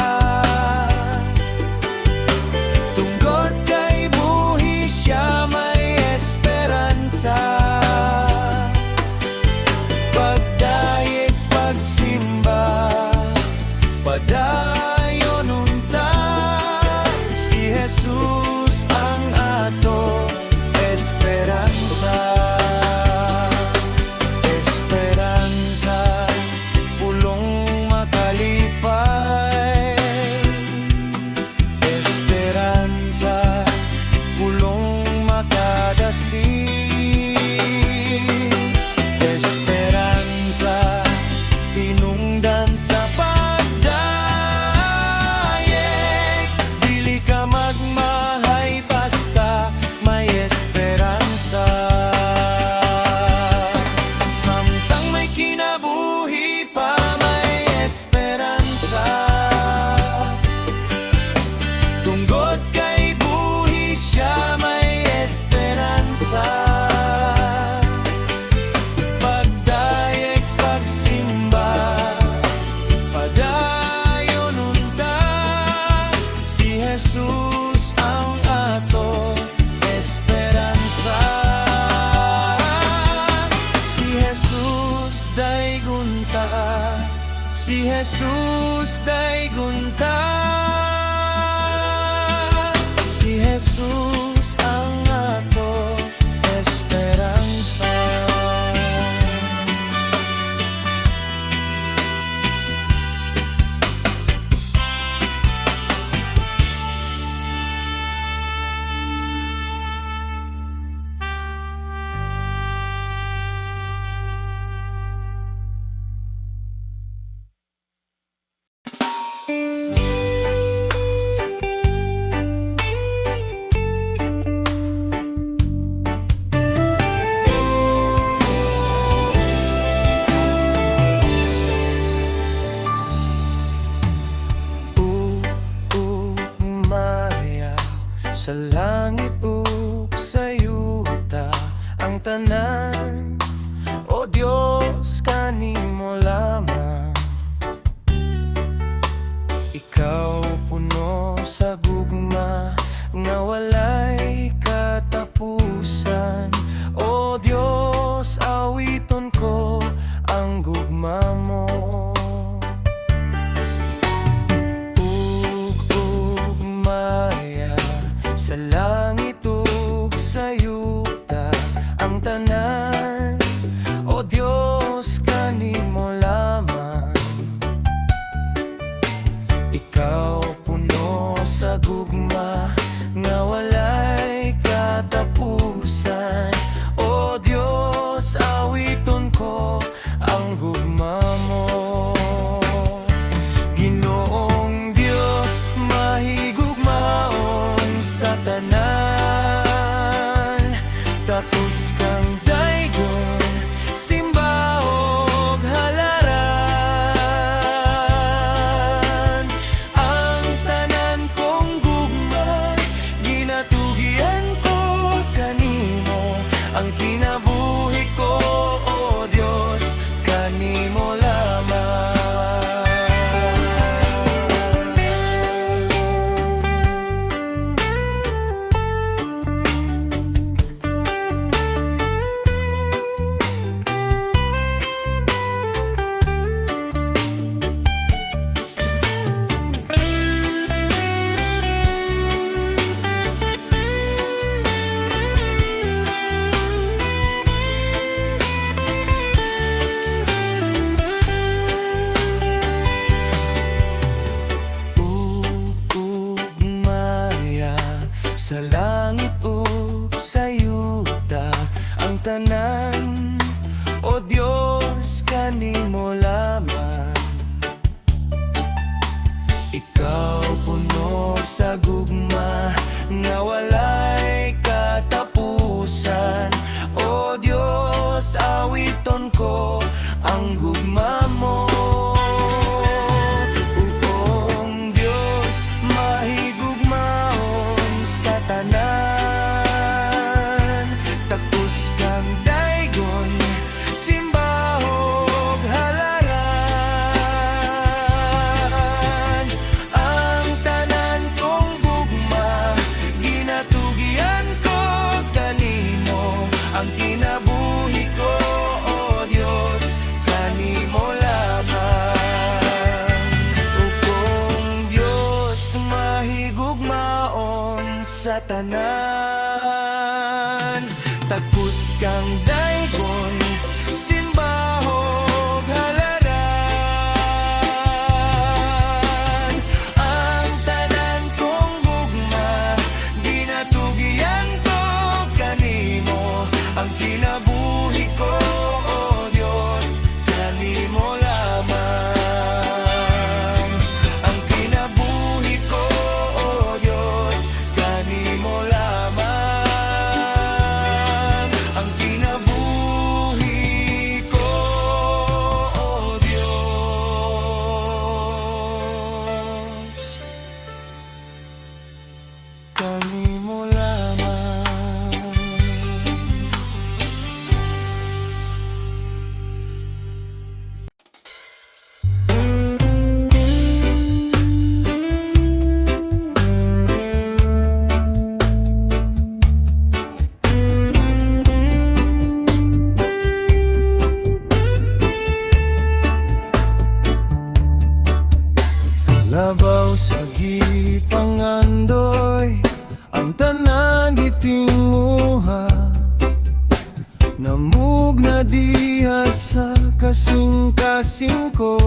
Tungod kay buhi siya, may esperansa. Pagdayeg pagsimba, padayon unta, si Jesus ang ato esperansa. Esperanza, pulong makalipay. Esperanza, pulong makadasi. Esperanza, tinungdan sa pagdayeg. Dili ka magmahay basta may esperansa. Samtang may kinabuhi pa, may esperansa. Tungod kay buhi siya, may esperansa. Pagdayeg pagsimba, padayon unta, si Jesus ang ato esperansa. Si Jesus daygunta, si Jesus daygunta, si Jesus ang ato esperansa. Maya sa langit ug sa yuta, ang tanan, o Dios, kanimo lamang. Ikaw puno sa gugma nga walay katapusan, o Dios, awiton ko ang gugma mo. Maya sa langit ug sa yuta, ang tanan, o Dios, kanimo lamang. Ikaw puno sa gugma nga walay katapusan, o Dios, awiton ko ang gugma mo. kanimo lamang. Sa langit ug sa yuta ang tanan, o Dios kanimo lamang. Ikaw puno sa gugma nga walay katapusan, o Dios awiton ko ang gugma mo. Ang kinabuhi ko, o Dios, kanimo lamang. Ukong Dios mahigugmaon sa tanan, tagpus kang daygon, simbahog halaran. Ang tanan kong gugma, ginatugian ko kanimo. Ang kinabuhi ko, o Dios, kanimo lamang. Ang kinabuhi ko, o Dios, kanimo lamang. Ang kinabuhi ko, o Dios, kanimo lamang. Labaw sa gipangandoy ang tanan gitinguha, namug na diha sa kasing-kasing ko.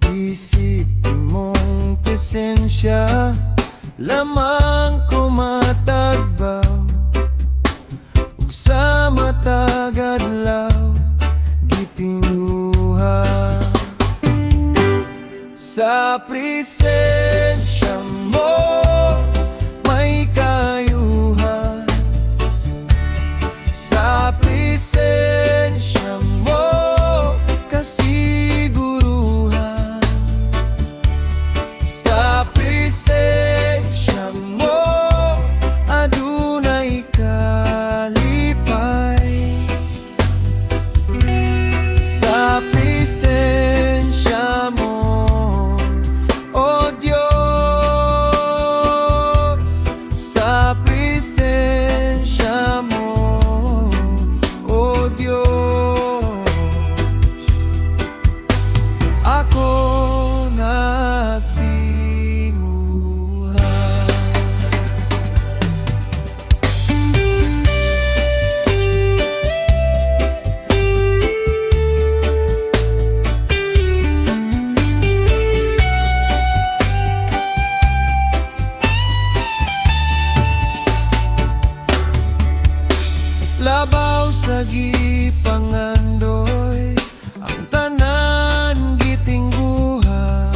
Isip mong presensya lamang ko matagbaw, ug sa matag adlaw gitinguha. Sa presensya mo may kayuhan, sa presensya mo kasiguruhan, sa presensya mo adunay kalipay, sa presensya mo, o Dios, sa presensya mo, o Dios, ako nagtinguha. Labaw sa gipangandoy ang tanan gitingguha,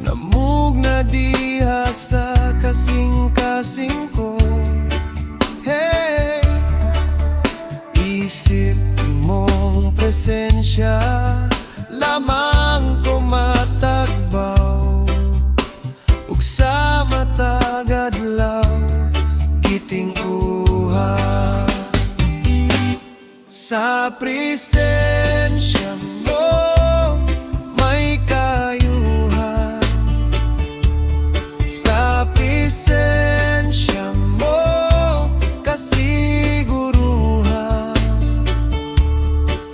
namug na diha sa kasing-kasing ko. Hey, isip mong presensya lamang ko matagbaw, ug sa matag adlaw gitingguha. Sa Sa presensya mo may kayuhan. Sa presensya mo kasiguruhan.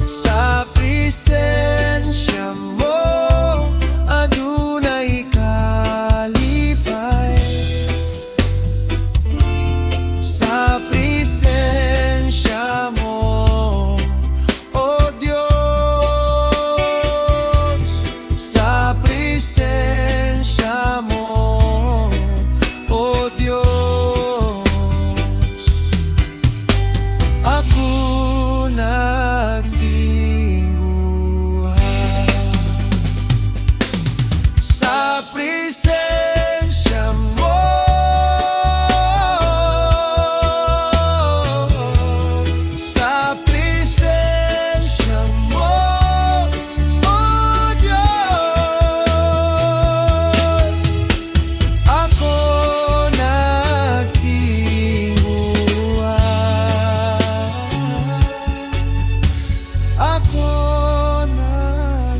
Sa presensya mo adunay kalipay. Sa presensya mo, oh Diyos, sa presensya mo, oh Diyos, ako nagtingguhan. Sa presensya mo, sa presensya mo, oh Diyos, ako nagtingguhan. Ako nagtingguhan.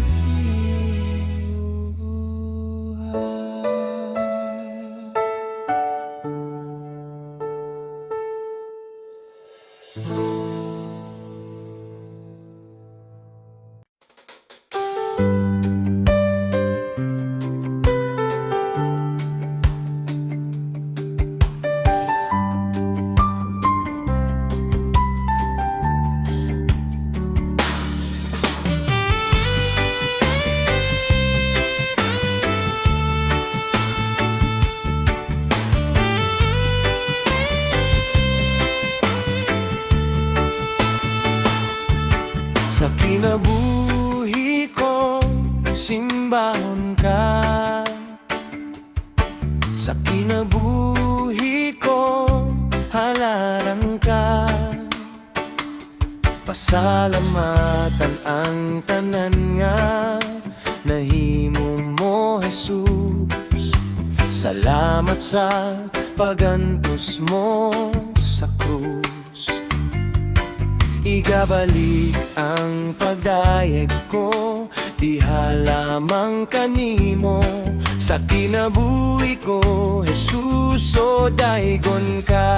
Sa kinabuhi ko, simbahon ka. Sa kinabuhi ko, halaran ka. Pasalamatan ang tanan nga nahimo mo, Jesus. Salamat sa pagantos mo sa krus. Igabalik ang pagdayeg ko, diha lamang kanimo. Sa kinabuhi ko, Jesus, o daygon ka.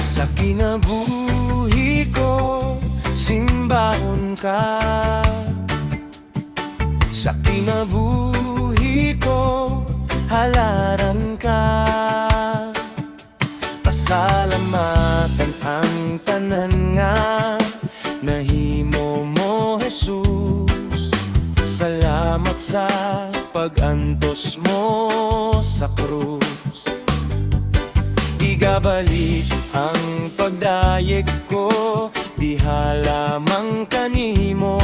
Sa kinabuhi ko, simbahon ka. Sa kinabuhi ko, halaran ka. Pasalamatan ang tanan nga nahimo mo, Jesus. Salamat sa pagantos mo sa krus. Igabalik ang pagdayeg ko, diha lamang kanimo.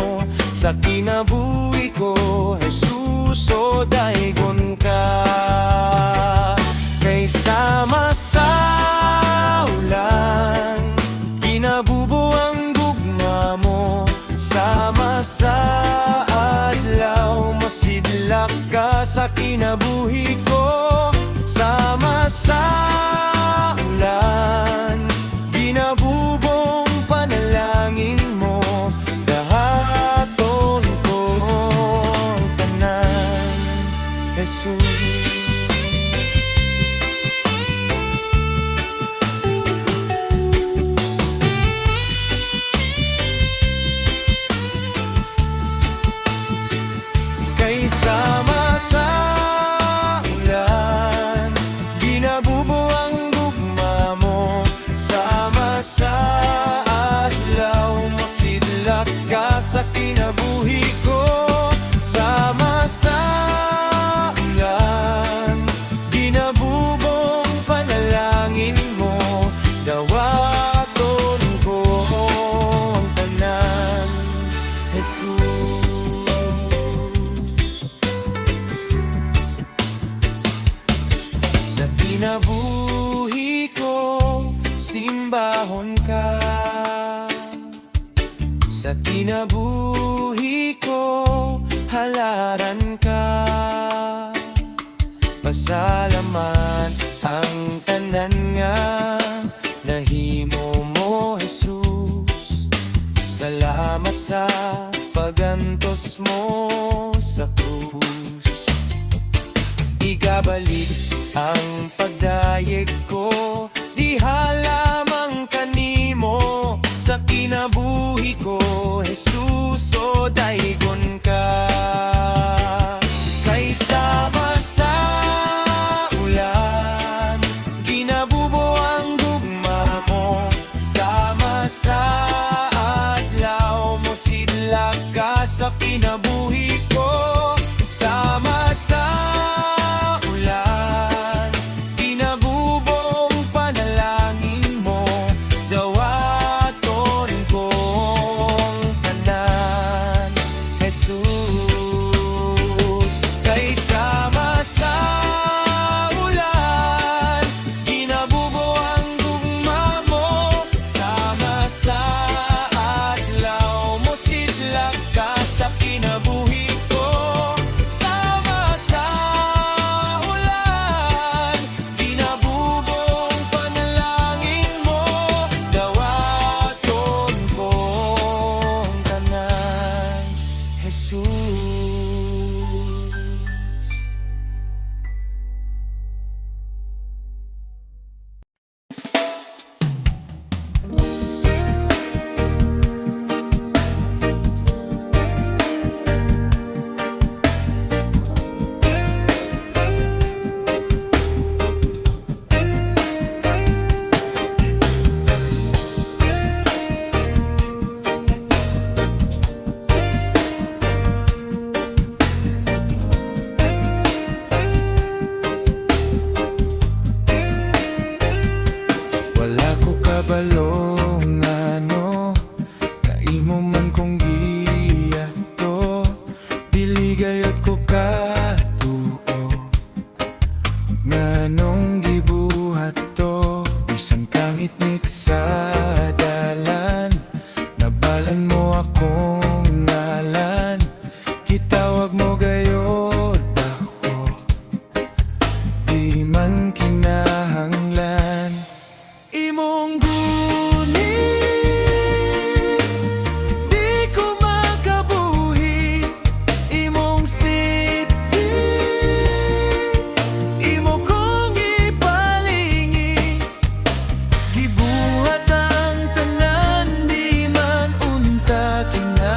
Sa kinabuhi ko, Jesus, o daygon ka. Kay sama sa ulan, kinabubuang gugma mo. Sama sa adlaw, masidlak ka sa kinabuhi ko. Sama sa ulan, ginabubong panalangin mo. Dahaton ko tanan, Jesus. Kay sama sa ulan, ginabubuang gugma mo. Sama sa adlaw, masidlak ka sa kinabuhi ko. Sama sa ulan, ginabubong panalangin mo. Dawaton ko ang tanan, Jesus. Sa kinabuhi ko, simbahon ka. Sa kinabuhi ko, halaran ka. Pasalamat ang tanan nga nahimo mo, Jesus. Salamat sa pagantos mo sa krus. Ikabalik ang pagdayeg ko, diha lamang kanimo sa kinabuhi ko. Jesus, o daygon ka, kay sama sa ulan, ginabubo ang gugma mo. Sama sa adlaw mo, sidlak ka sa kinabuhi ko. Sama sa ulan, ginabubong panalangin mo. Dawaton kong tanan, Jesus. Kay sama sa ulan, ginabubo ang gugma mo. Sama sa adlaw mo, sidlak ka sa kinabuhi ko. Sama sa ulan, ginabubong panalangin mo. Dawaton kong tanan, Jesus. Wala ko kabalong ano, na imo man kong giyato. Dili gayot ko katuo, nganong gibuhat to. Bisan kang itnik sa dalan, nabalan mo akong ngalan. Kitawag mo gayot ako, di man kinahanglan. Imong guni, di ko makabuhi. Imong sitsi, imo kong ipalingi. Gibuhat ang tanan, di man unta kinahanglan.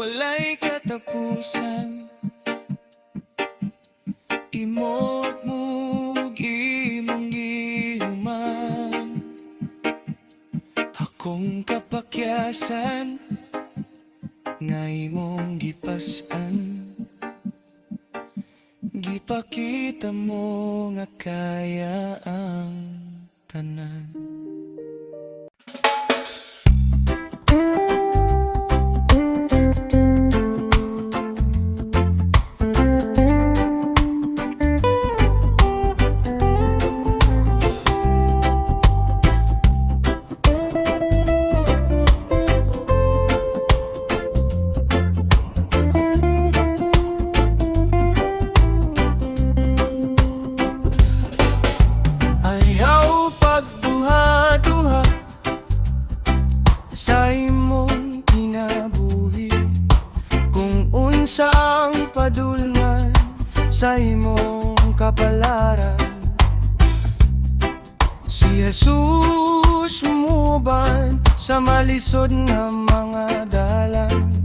walay katapusan. Imot mug imong gihuman, akong kapakyasan nga imong gipas-an. Gipakita mo nga kaya ang tanan. Ayaw pagduha-duha sa imong kinabuhi, kung unsa ang padulngan sa imong kapalaran. Si Jesus muban sa malisod nga mga dalan,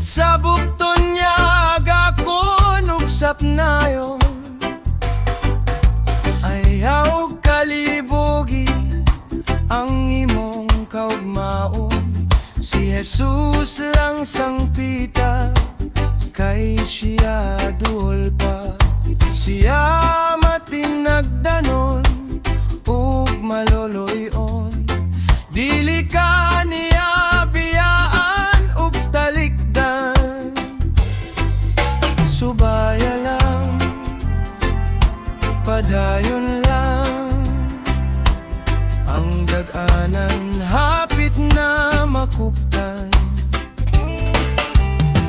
sa bukton niya agakon ug sapnayon. Ayaw kalibugi ang imong kaugmaon, si Jesus lang sang pita, kay siya duol pa. Siya matinagdanon ug maloloyon, dili ka niya biyaan ug talikdan. Subaya lang, padayon lang, ang dag-anan hapit na makuptan.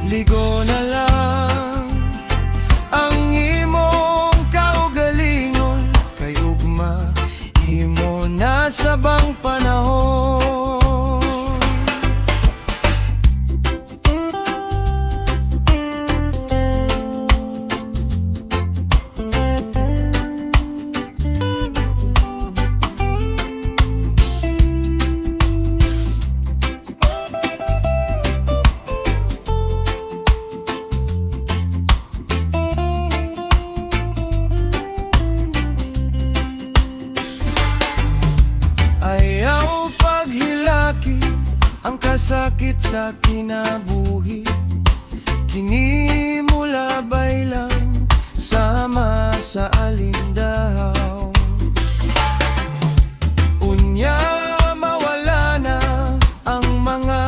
Ligo na lang ang imong kaugalingon, kay ugma imo na sabang panahon. Ayaw paghilaki ang kasakit sa kinabuhi, kini mulabay lang sama sa alindahaw. Unya mawala na ang mga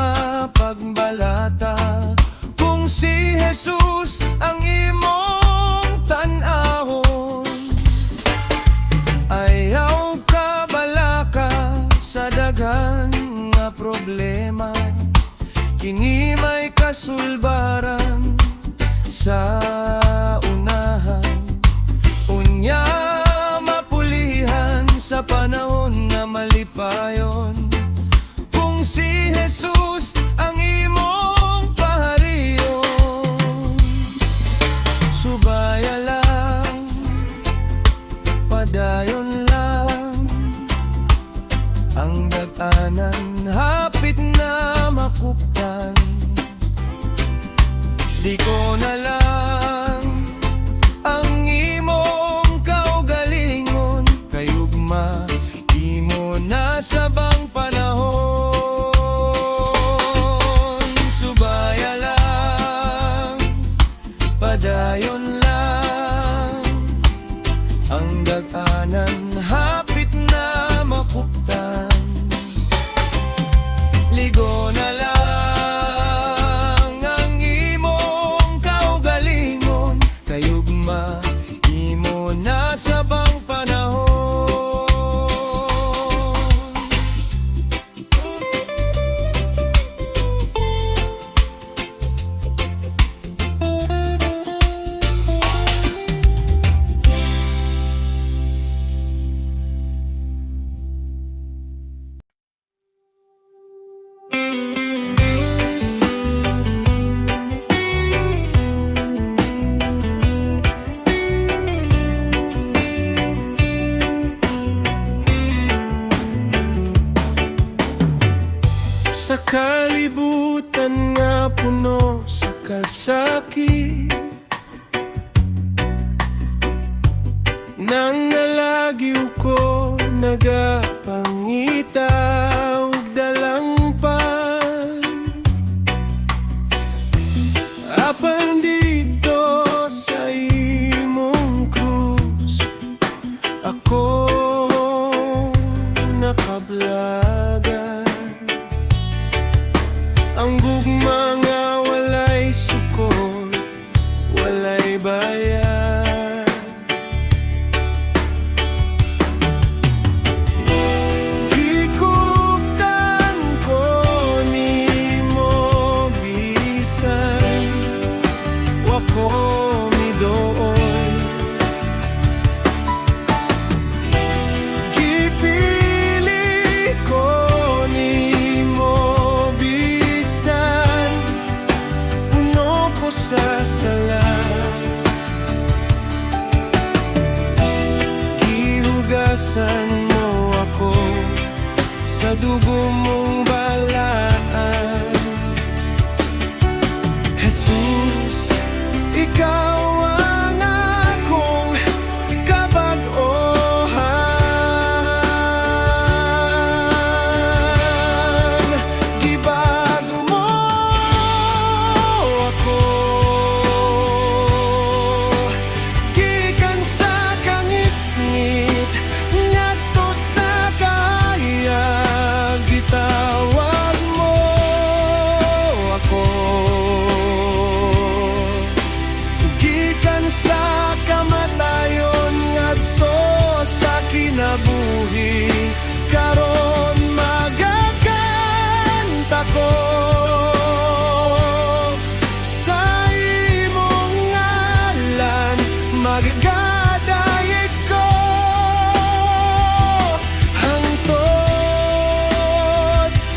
pagbalata, kung si Jesus ang imong tan-ahon. Ayaw ka balaka sa daghan nga problema, kini may kasulbaran sa unahan. Unya mapulihan sa panahon nga malipayon, kung si Jesus ang imong pahariyon. Subaya lang, padayon lang, ang dag-anan hapit na makuptan. Di ko na lang ang imong kaugalingon, kay ugma imo na sabang panahon. Subaya lang, padayon lang, ang dag-anan hapit na makuptan. Sa kalibutan nga puno sa kasakit, nang nalagyo ko nagapangita og dalangpan. Apan dito sa imong krus, ako nakablagan. Ang gugma nga walay sukol, walay bayad. Higugtan ko nimo bisan wako midoon. Gipili ko nimo bisan puno ko sa sala. Gihugasan mo ako sa dugo mong balaan. Jesus, ikaw ang akong kabag-ohan. Gibago mo ako gikan sa kangit-ngit ngadto sa kahayag. Gitawag mo ako gikan sa kamatayon ngadto sa kinabuhi. Karon magakanta ko sa imong ngalan, magagadayeg ko hangtod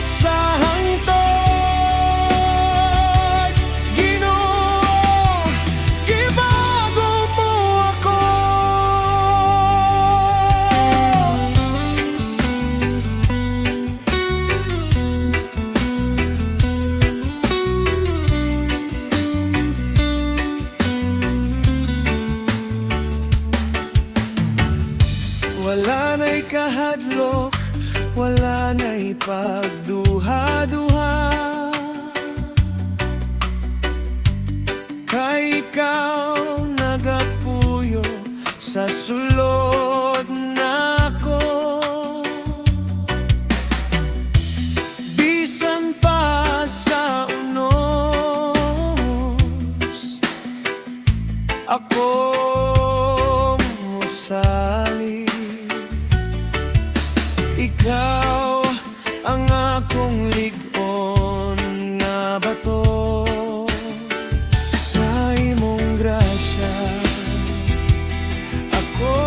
sa hangtod. Ginoo, gibago mo ako. Wala na'y kahadlok, wala na'y pagduha-duha, kay ikaw nagapuyo sa sulod nako. Bisan pa sa unos, ako musali. Ikaw ang akong lig-on nga bato. Sa imong grasya ako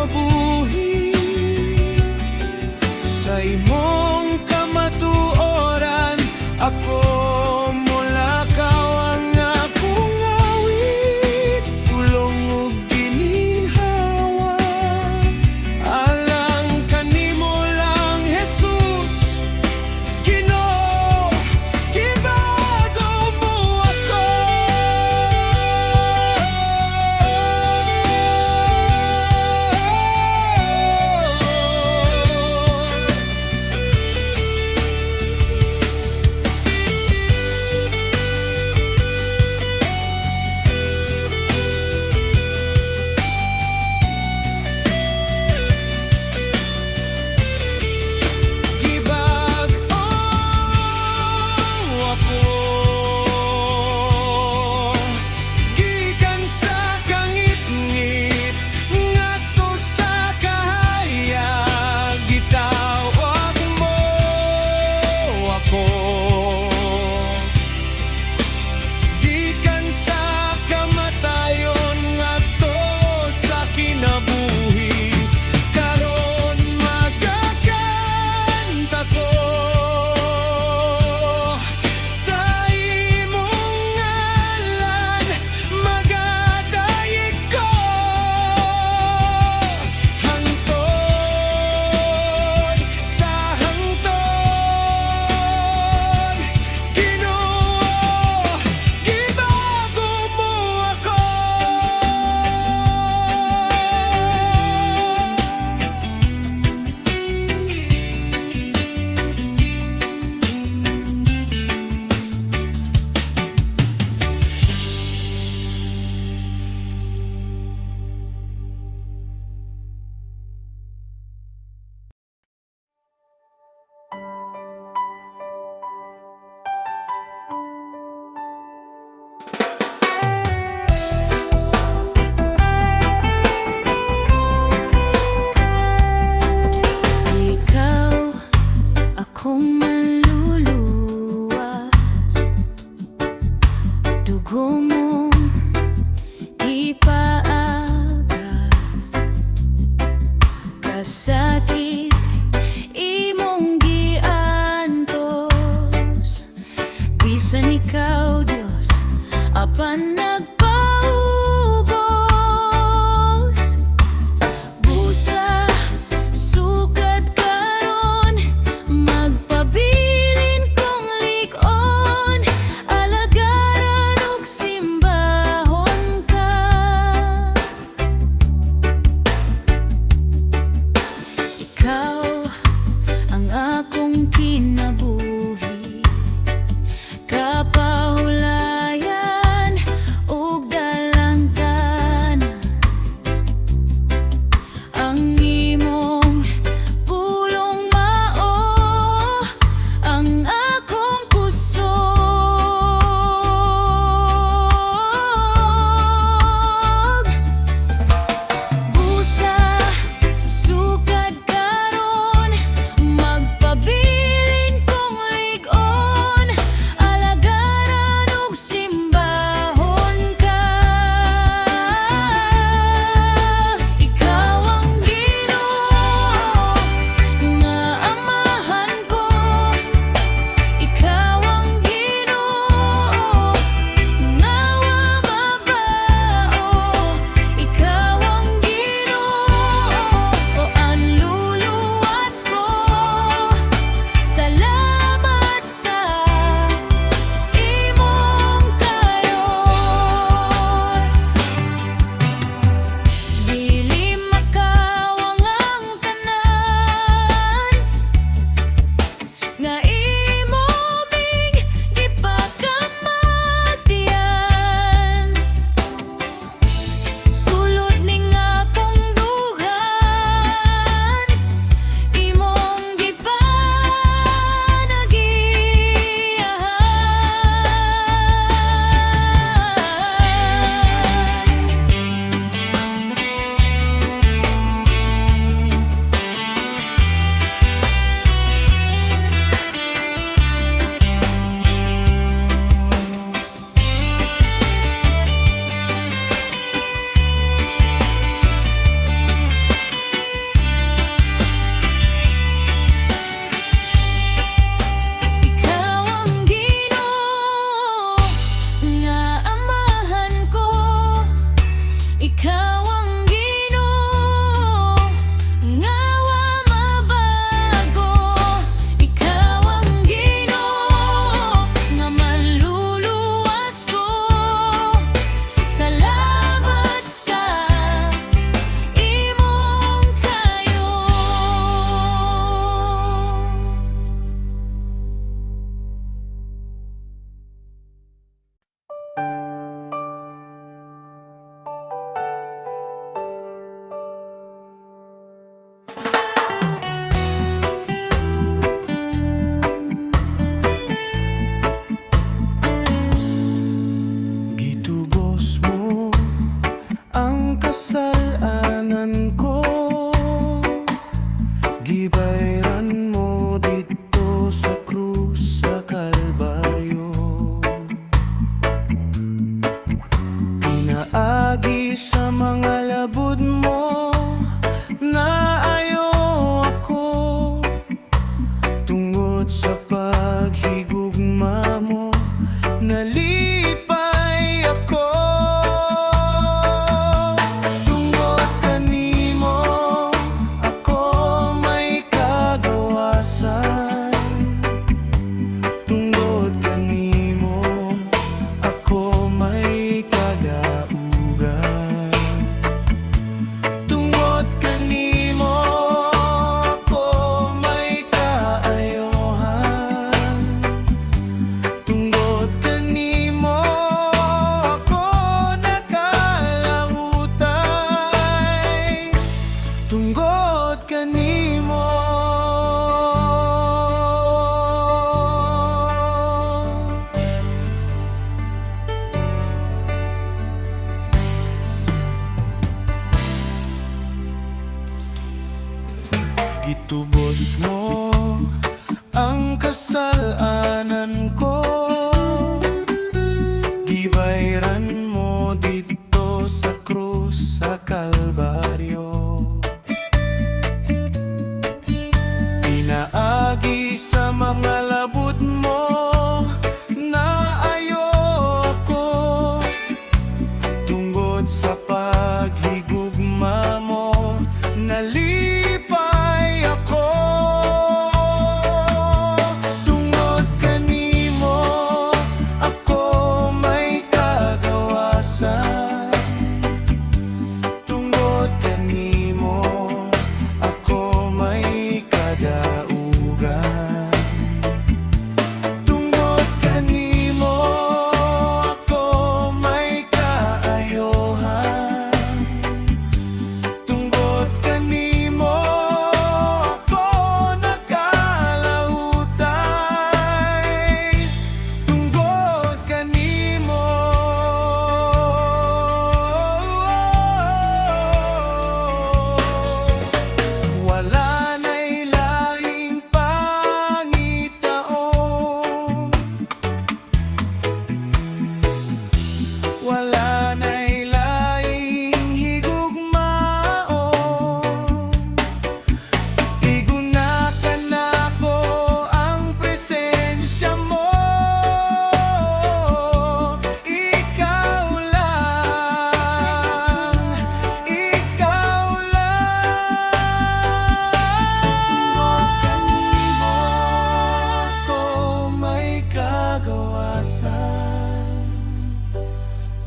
kagawasan.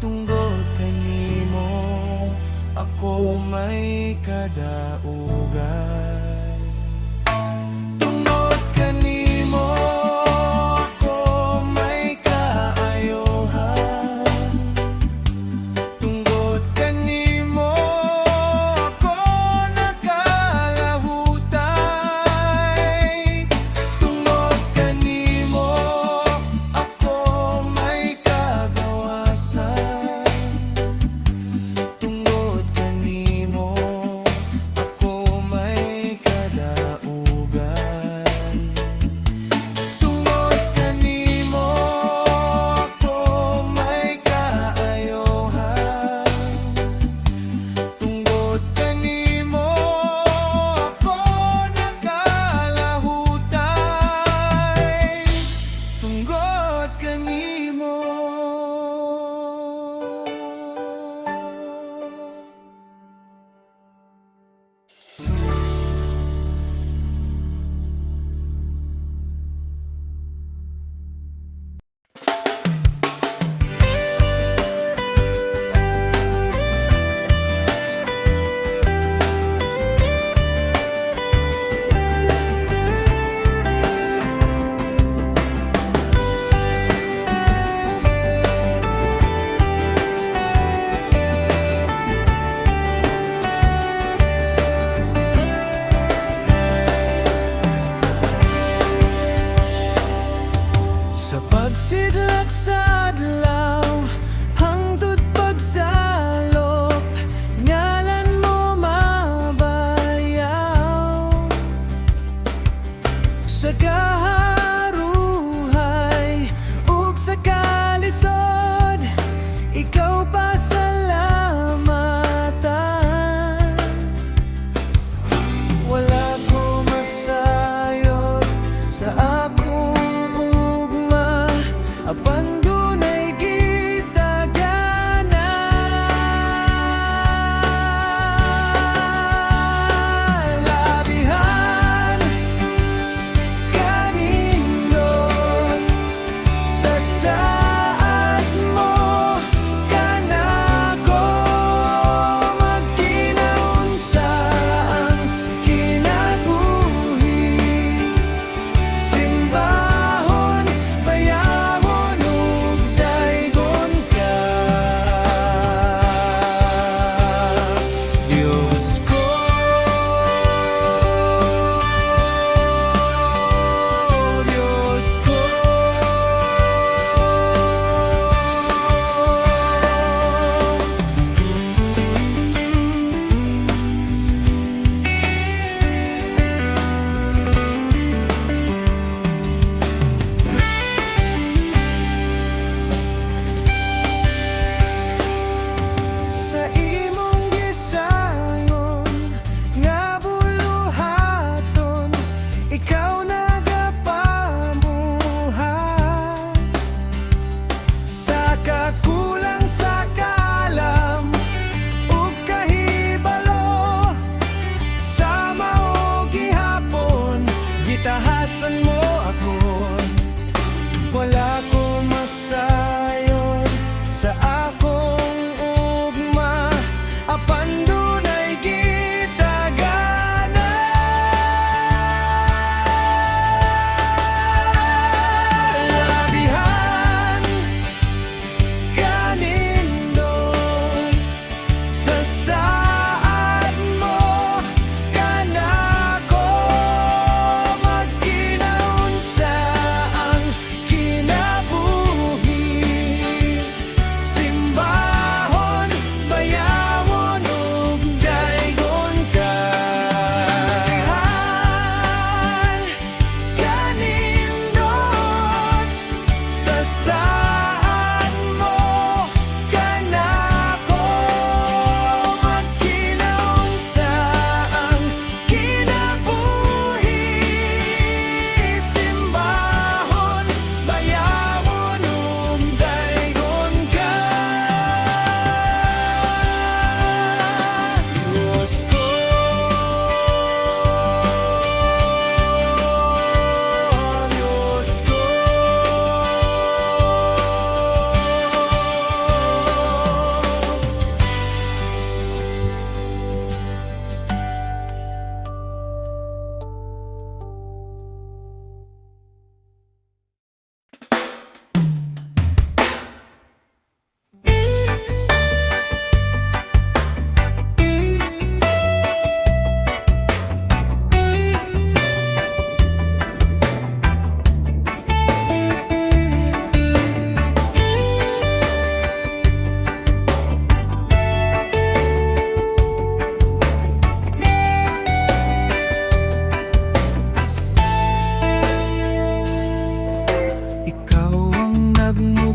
Tungod kanimo ako may kadaugay. Tungod kanimo ako may kaayohan. Tungod kanimo ako nakalahutay. Tungod kanimo ako may kagawasan. Tungod kanimo ako may kadaugan. Tungod kanimo ako may kaayohan. Tungod kanimo ako nakalahutay. Tungod kanimo. Sa pagsidlak sa adlaw, hangtod pagsalop, ngalan mo mabayaw. Sa kaharuhay ug sa kalisod, ikaw pasalamatan. Wala ko masayod sa akong ugma, apan dunay gitagana. Labihan kanindot sa saad mo, kanako magkinaunsa ang kinabuhi. Simbahon, bayawon ug daygon ka. Diyos ko, Diyos ko. Sa imong gisangon nga buluhaton, ikaw nagapamuhat. Sa kakulang sa kalam ug kahibalo, sa mao gihapon gitahasan mo ako. Wala ko masayon sa akong ugma, apan dunay gitagana. Labihan kanindot sa saad mo, kanako magkinaunsa ang kinabuhi. Simbahon, bayawon ug daygon ka. Labihan kanindot sa saad mo, kanako magkinaunsa ang kinabuhi. Simbahon, bayawon ug daygon ka. Diyos ko, Diyos ko.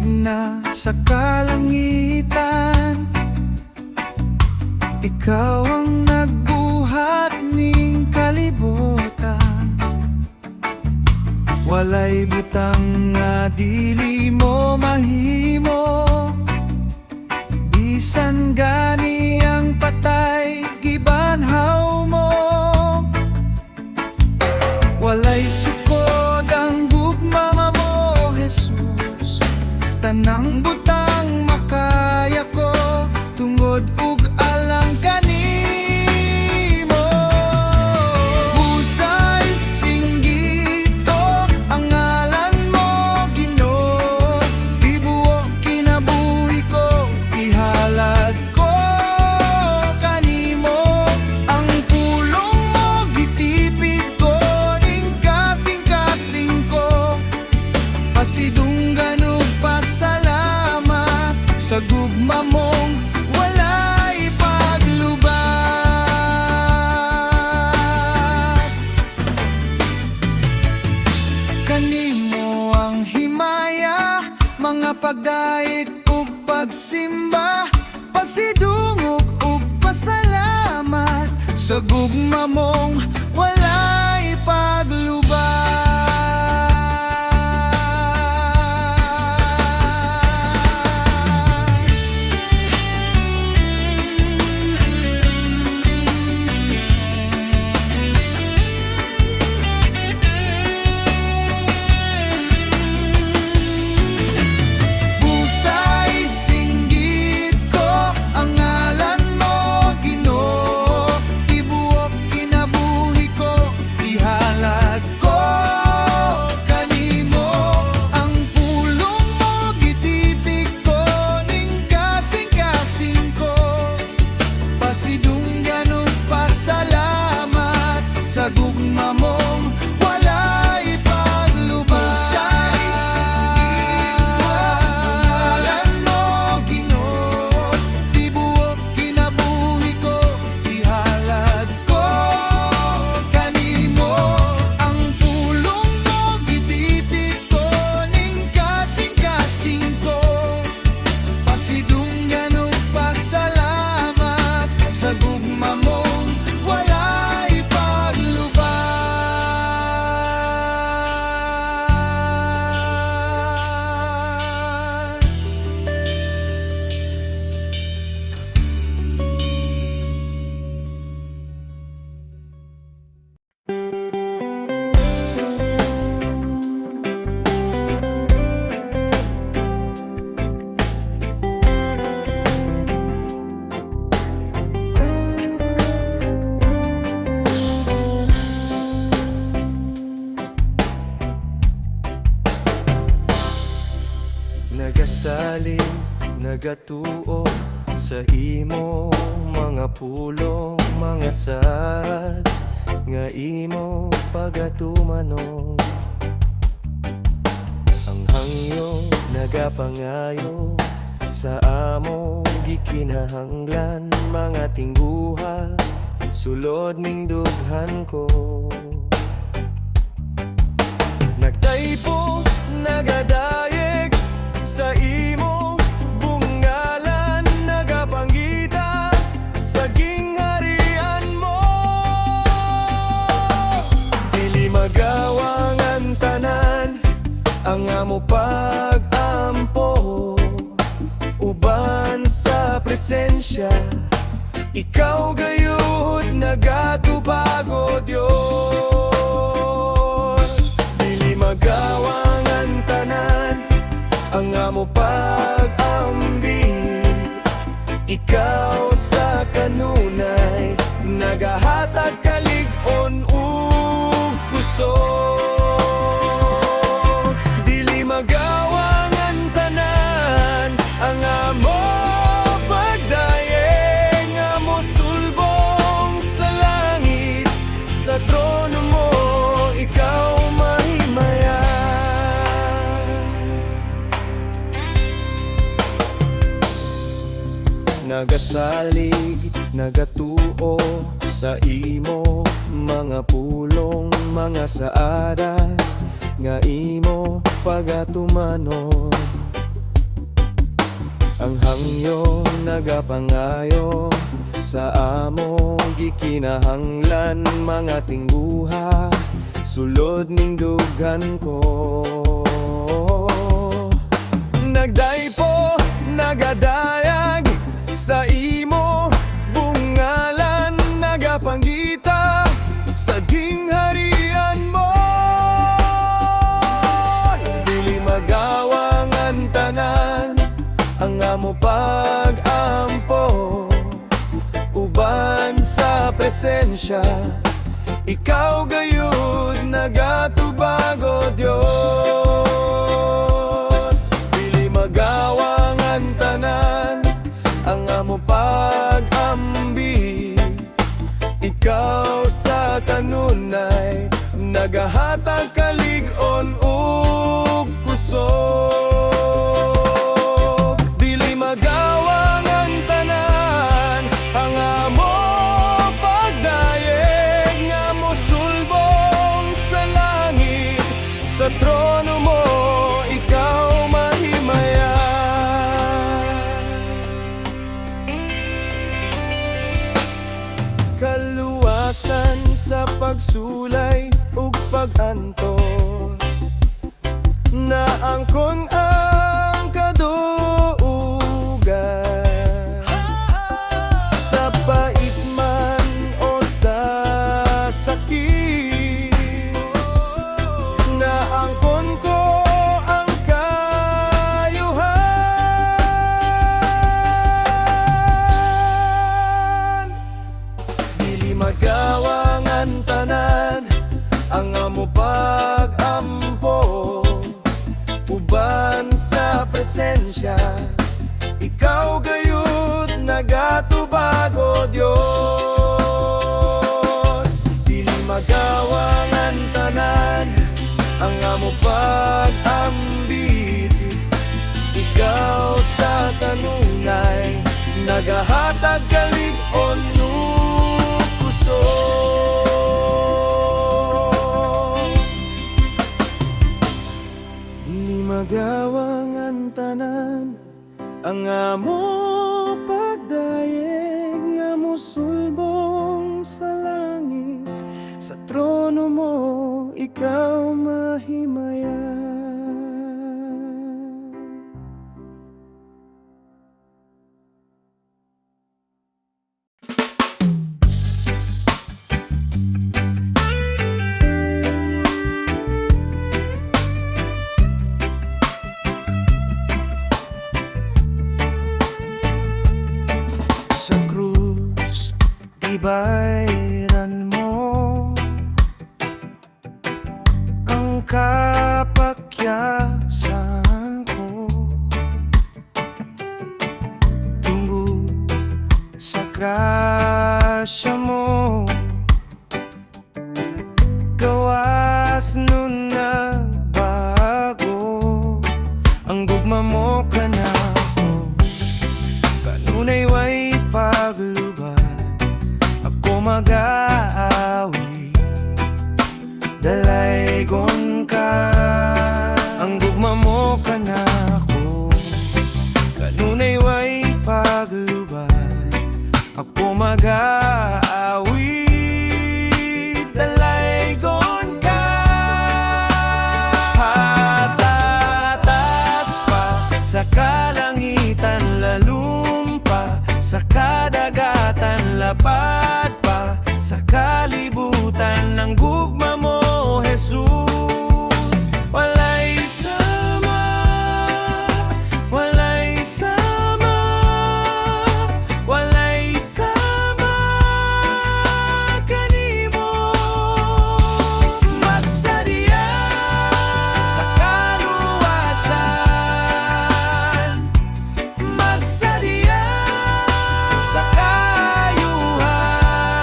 na sa kalangitan. Ikaw ang nagbuhat ning kalibutan. Walay butang nga dili mo mahimo, bisan gani ang patay gibanhaw mo. Walay sukod ang gugma mo, Jesus. Tanang butang makaya ko, tungod ug alang kanimo. Husay singgit ko ang ngalan mo, Ginoo. Tibuok kinabuhi ko, ihalad ko kanimo. Ang pulong mo gitipid ko, ning kasing-kasing ko. Pasidunggan ug pasalamat sa gugma mong walay paglubat. Kanimo ang himaya, mga pagdait ug pagsimba. Pasidungog ug pasalamat sa gugma mong walay paglubat. Husay singgit ko ang ngalan mo, Ginoo. Tibuok kinabuhi ko, ihalad ko kanimo. Ang pulong mo gitipig ko, ning kasing-kasing ko. Pasidunggan ug pasalamat sa gugma mong walay paglubat. Husay singgit ko ang ngalan mo, Ginoo. Tibuok kinabuhi ko, ihalad ko kanimo. Ang pulong mo gitipid ko, ning kasing-kasing ko. Pasidunggan ug pasalamat sa gugma mong walay paglubat. Nagasalig, nagatuo sa imo, mga pulong, mga sad nga imo pagatumanon. Ang hangyo nagapangayo sa amo gikinahanglan, mga tingguha sulod ning dughan ko. Nagtaypo, nagadayeg sa imo bungalan, nagapanggita sa gingharian mo. Dili magawang ang tanan, ang amo pag-ampo. Uban sa presensya, ikaw gayud nagatubago, Dios. Dili magawang ang tanan, ang amo pag-ambit. Ikaw sa kanunay nagahatag kalig-on ug kusog. Dili magawang ang tanan, ang amo pagdayeng, amo sulbong sa langit. Sa trono mo ikaw mahimaya. Nagasalig, nagatuo sa imo, mga pulong, mga saada nga imo pagatumanon. Ang hangyo nagapangayo sa amo gikinahanglan mga tingguha sulod ning dughan ko. Nagdaypo nagadayag sa imo bungalan nagapanggita sa gingharian mo. Dili magawang ang tanan ang amo pag-ampo uban sa presensya ikaw gayud nagatubago Dios. Dili magawang ang tanan ang amo pag-ambi ikaw sa kanunay nagahatag kalig-on ug kusog. Magawang ang tanan ang amo pagdayeg nga mosulbong sa langit sa trono mo ikaw mahimaya. Kaluwasan sa pagsulay ug pag-antos na angkon ang sa pait man o sa sakit naangkon ko ang kayuhan. Dili magawang ang tanan ang amo pag-ampo uban sa presensya ikaw gayud nagatubago Dios. Dili magawang ang tanan ang amo pag-ambit ikaw sa kanunay nagahatag kalig-on ug kusog. Dili magawang ang tanan ang amo pagdayeg nga mosulbong sa langit sa trono mo ikaw mahimaya. Ibayran mo ang kapakyasan ko tungo sa grasya mo gawas nun nagbago ang gugma mo kanako kanunay way paglubad mag-aawi dalaygon ka ang gugma mo kanako kanunay way paglubad ako mag-aawi dalaygon ka hatatas pa sa kalangitan lalumpa sa kadagatan lapad sa kalibutan ng gugma mo, Jesus. Walay sama, walay sama, walay sama kanimo magsadya sa kaluwasan magsadya sa kayuhan.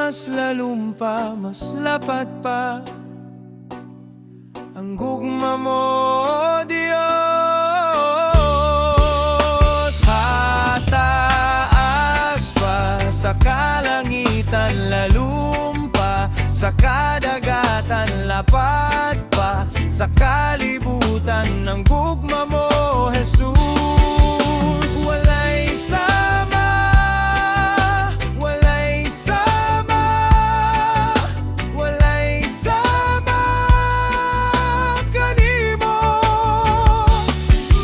mas lalong pa, mas lapat pa ang gugma mo, Diyos. Sa taas pa, sa kalangitan lalumpa, sa kadagatan lapat pa, sa kalibutan ng gugma mo, Jesus. Walay sama, walay sama, walay sama kanimo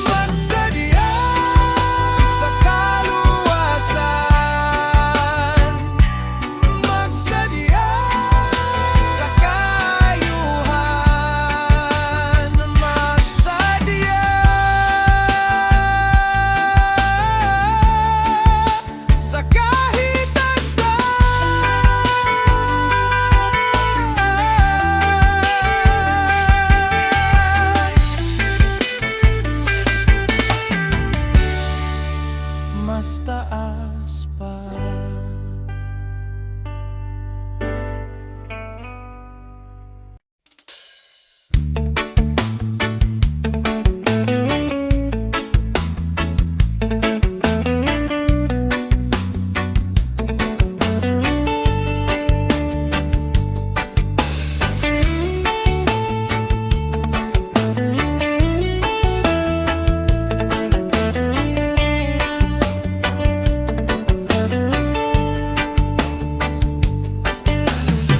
magsadya sa kaluwasan, magsadya sa kayuhan, magsadya sa kahit mas taas pa.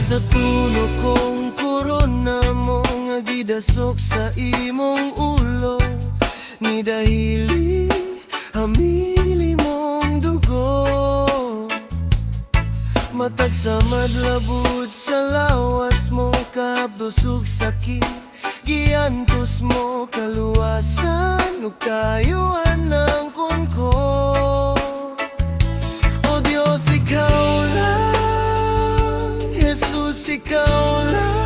Sa tulo kong korona mo nga gidasok sa imong ulo, ni dahili hamili mong dugo. Matag sa madlabud sa lawas mo, kabdusog sakit, giantos mo kaluwasan, ug kayuan ng kunko. O Diyos, ikaw lang, Jesus, ikaw lang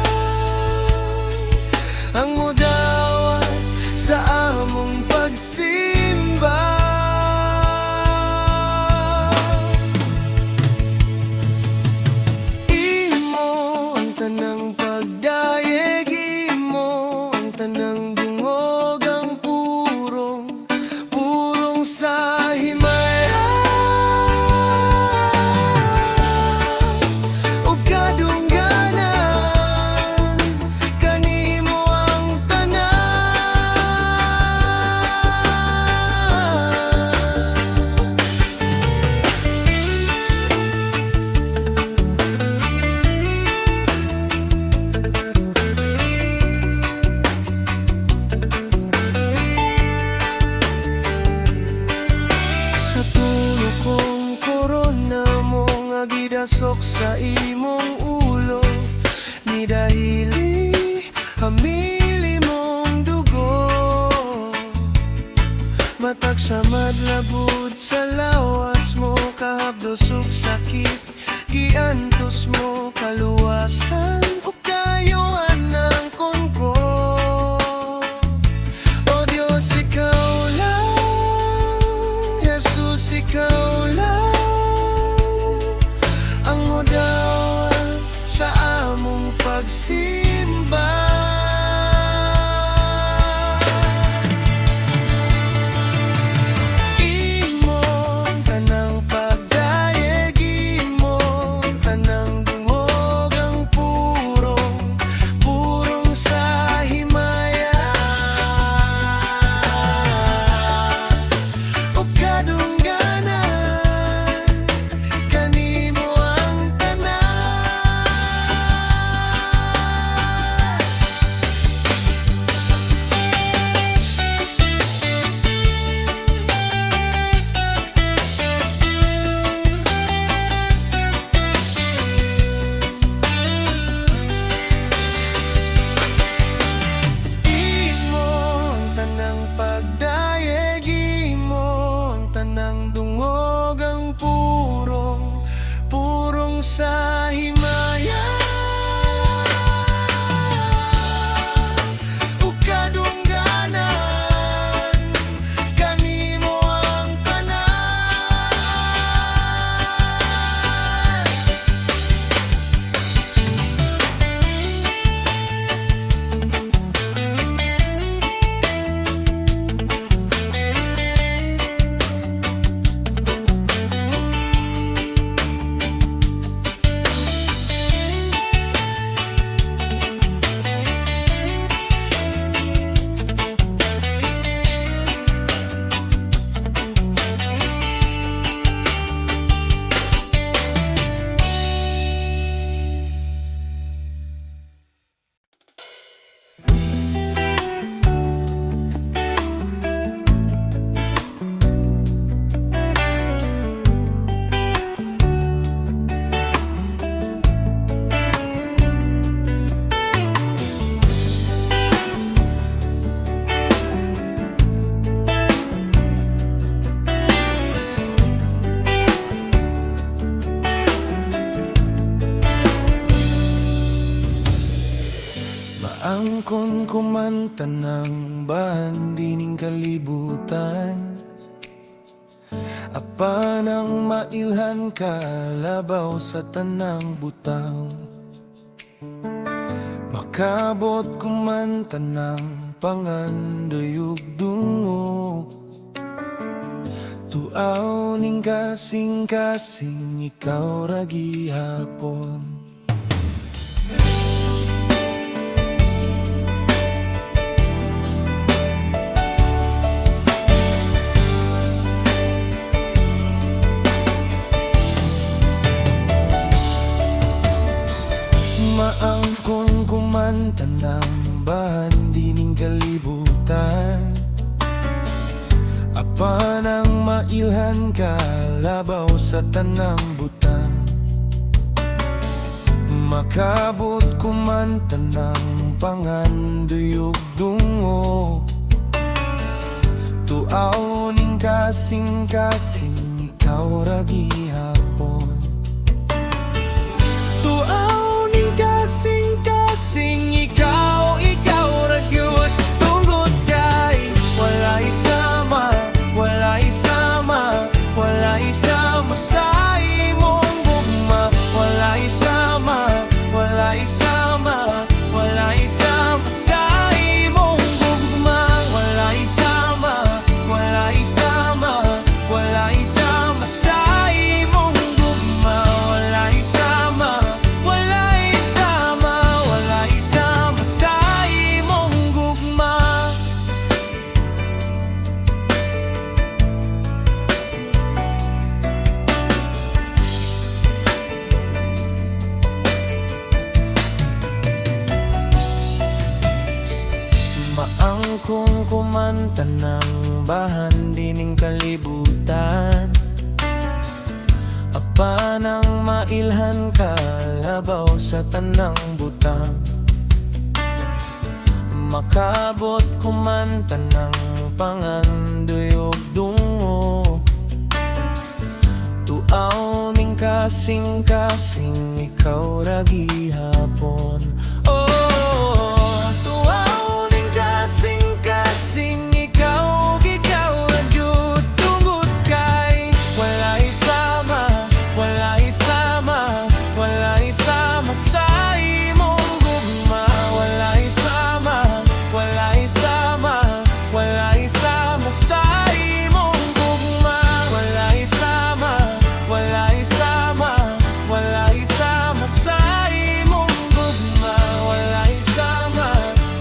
ang mudawat sa among pagsimba. Imo ang tanang pagdayeg, imo ang tanang dungog, ang purong sa himaya. Ug kadungganan, kanimo ang sa tulo kong korona mo nga gidasok sa imong ulo, ni dahili hamili mong dugo. Matag sa madlabud sa lawas mo, kahabdosog sakit, giantos mo kaluwasan, ug kayuan ng kunko. O Diyos, ikaw lang, Jesus, ikaw lang ang mudawat sa among pagsimba. Imo ang tanang pagdayeg, imo ang tanang Maangkon kumanta ng bandining kalibutan, apanang mailhan kalabaw sa tanang butang. Makabot kumanta ng pangandayog dungo, tuaw ning kasing-kasing ikaw ra gihapon. Maangkon kumanta ng bandining kalibutan, apanang mailhan kalabaw sa tanang butang. Makabot kumanta ng panganduyog dungo, tuaw ning kasing-kasing ikaw ra gihapon. Tuaw ning kasing-kasing ikaw ra gyud. Tungod kay walay sama, walay sama, walay sama sa imong gugma. Walay sama, walay sama, walay sama sa imong gugma. Walay sama, walay sama, walay sama sa imong gugma. Walay sama, walay sama, walay sama sa imong gugma. Maangkon kumanta ng bandining kalibutan, apanang mailhan kalabaw sa tanang butang. Makabot kumanta ng panganduyog dungo, tuaw ning kasing-kasing ikaw ra gihapon. Oh, tuaw ning kasing-kasing ikaw ra gyud. Tungod kay walay sama, walay sama, walay sama sa imong gugma. Walay sama, walay sama, walay sama sa imong gugma. Walay sama, walay sama, walay sama sa imong gugma. Walay sama,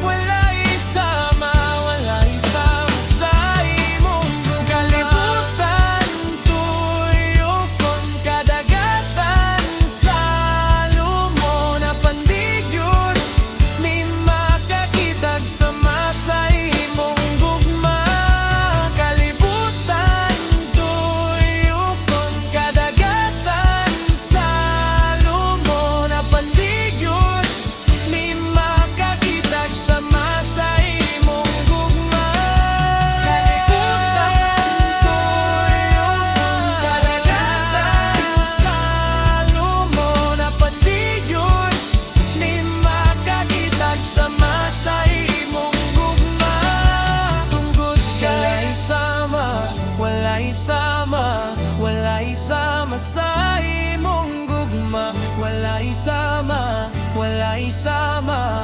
walay sama, walay sama sa imong gugma. Kalibutan tuyokon kadagatan sa lumo na pandigyon, ni makakitag sama sa imong gugma. Kalibutan tuyokon kadagatan sa lumo na pandigyon, ni makakitag sama sa imong gugma. Kalibutan tuyokon kadagatan sa lumo na pandigyon, ni makakitag sama sa imong gugma. Tungod kay sama, walay sama, walay sama sa imong gugma. Walay sama, walay sama,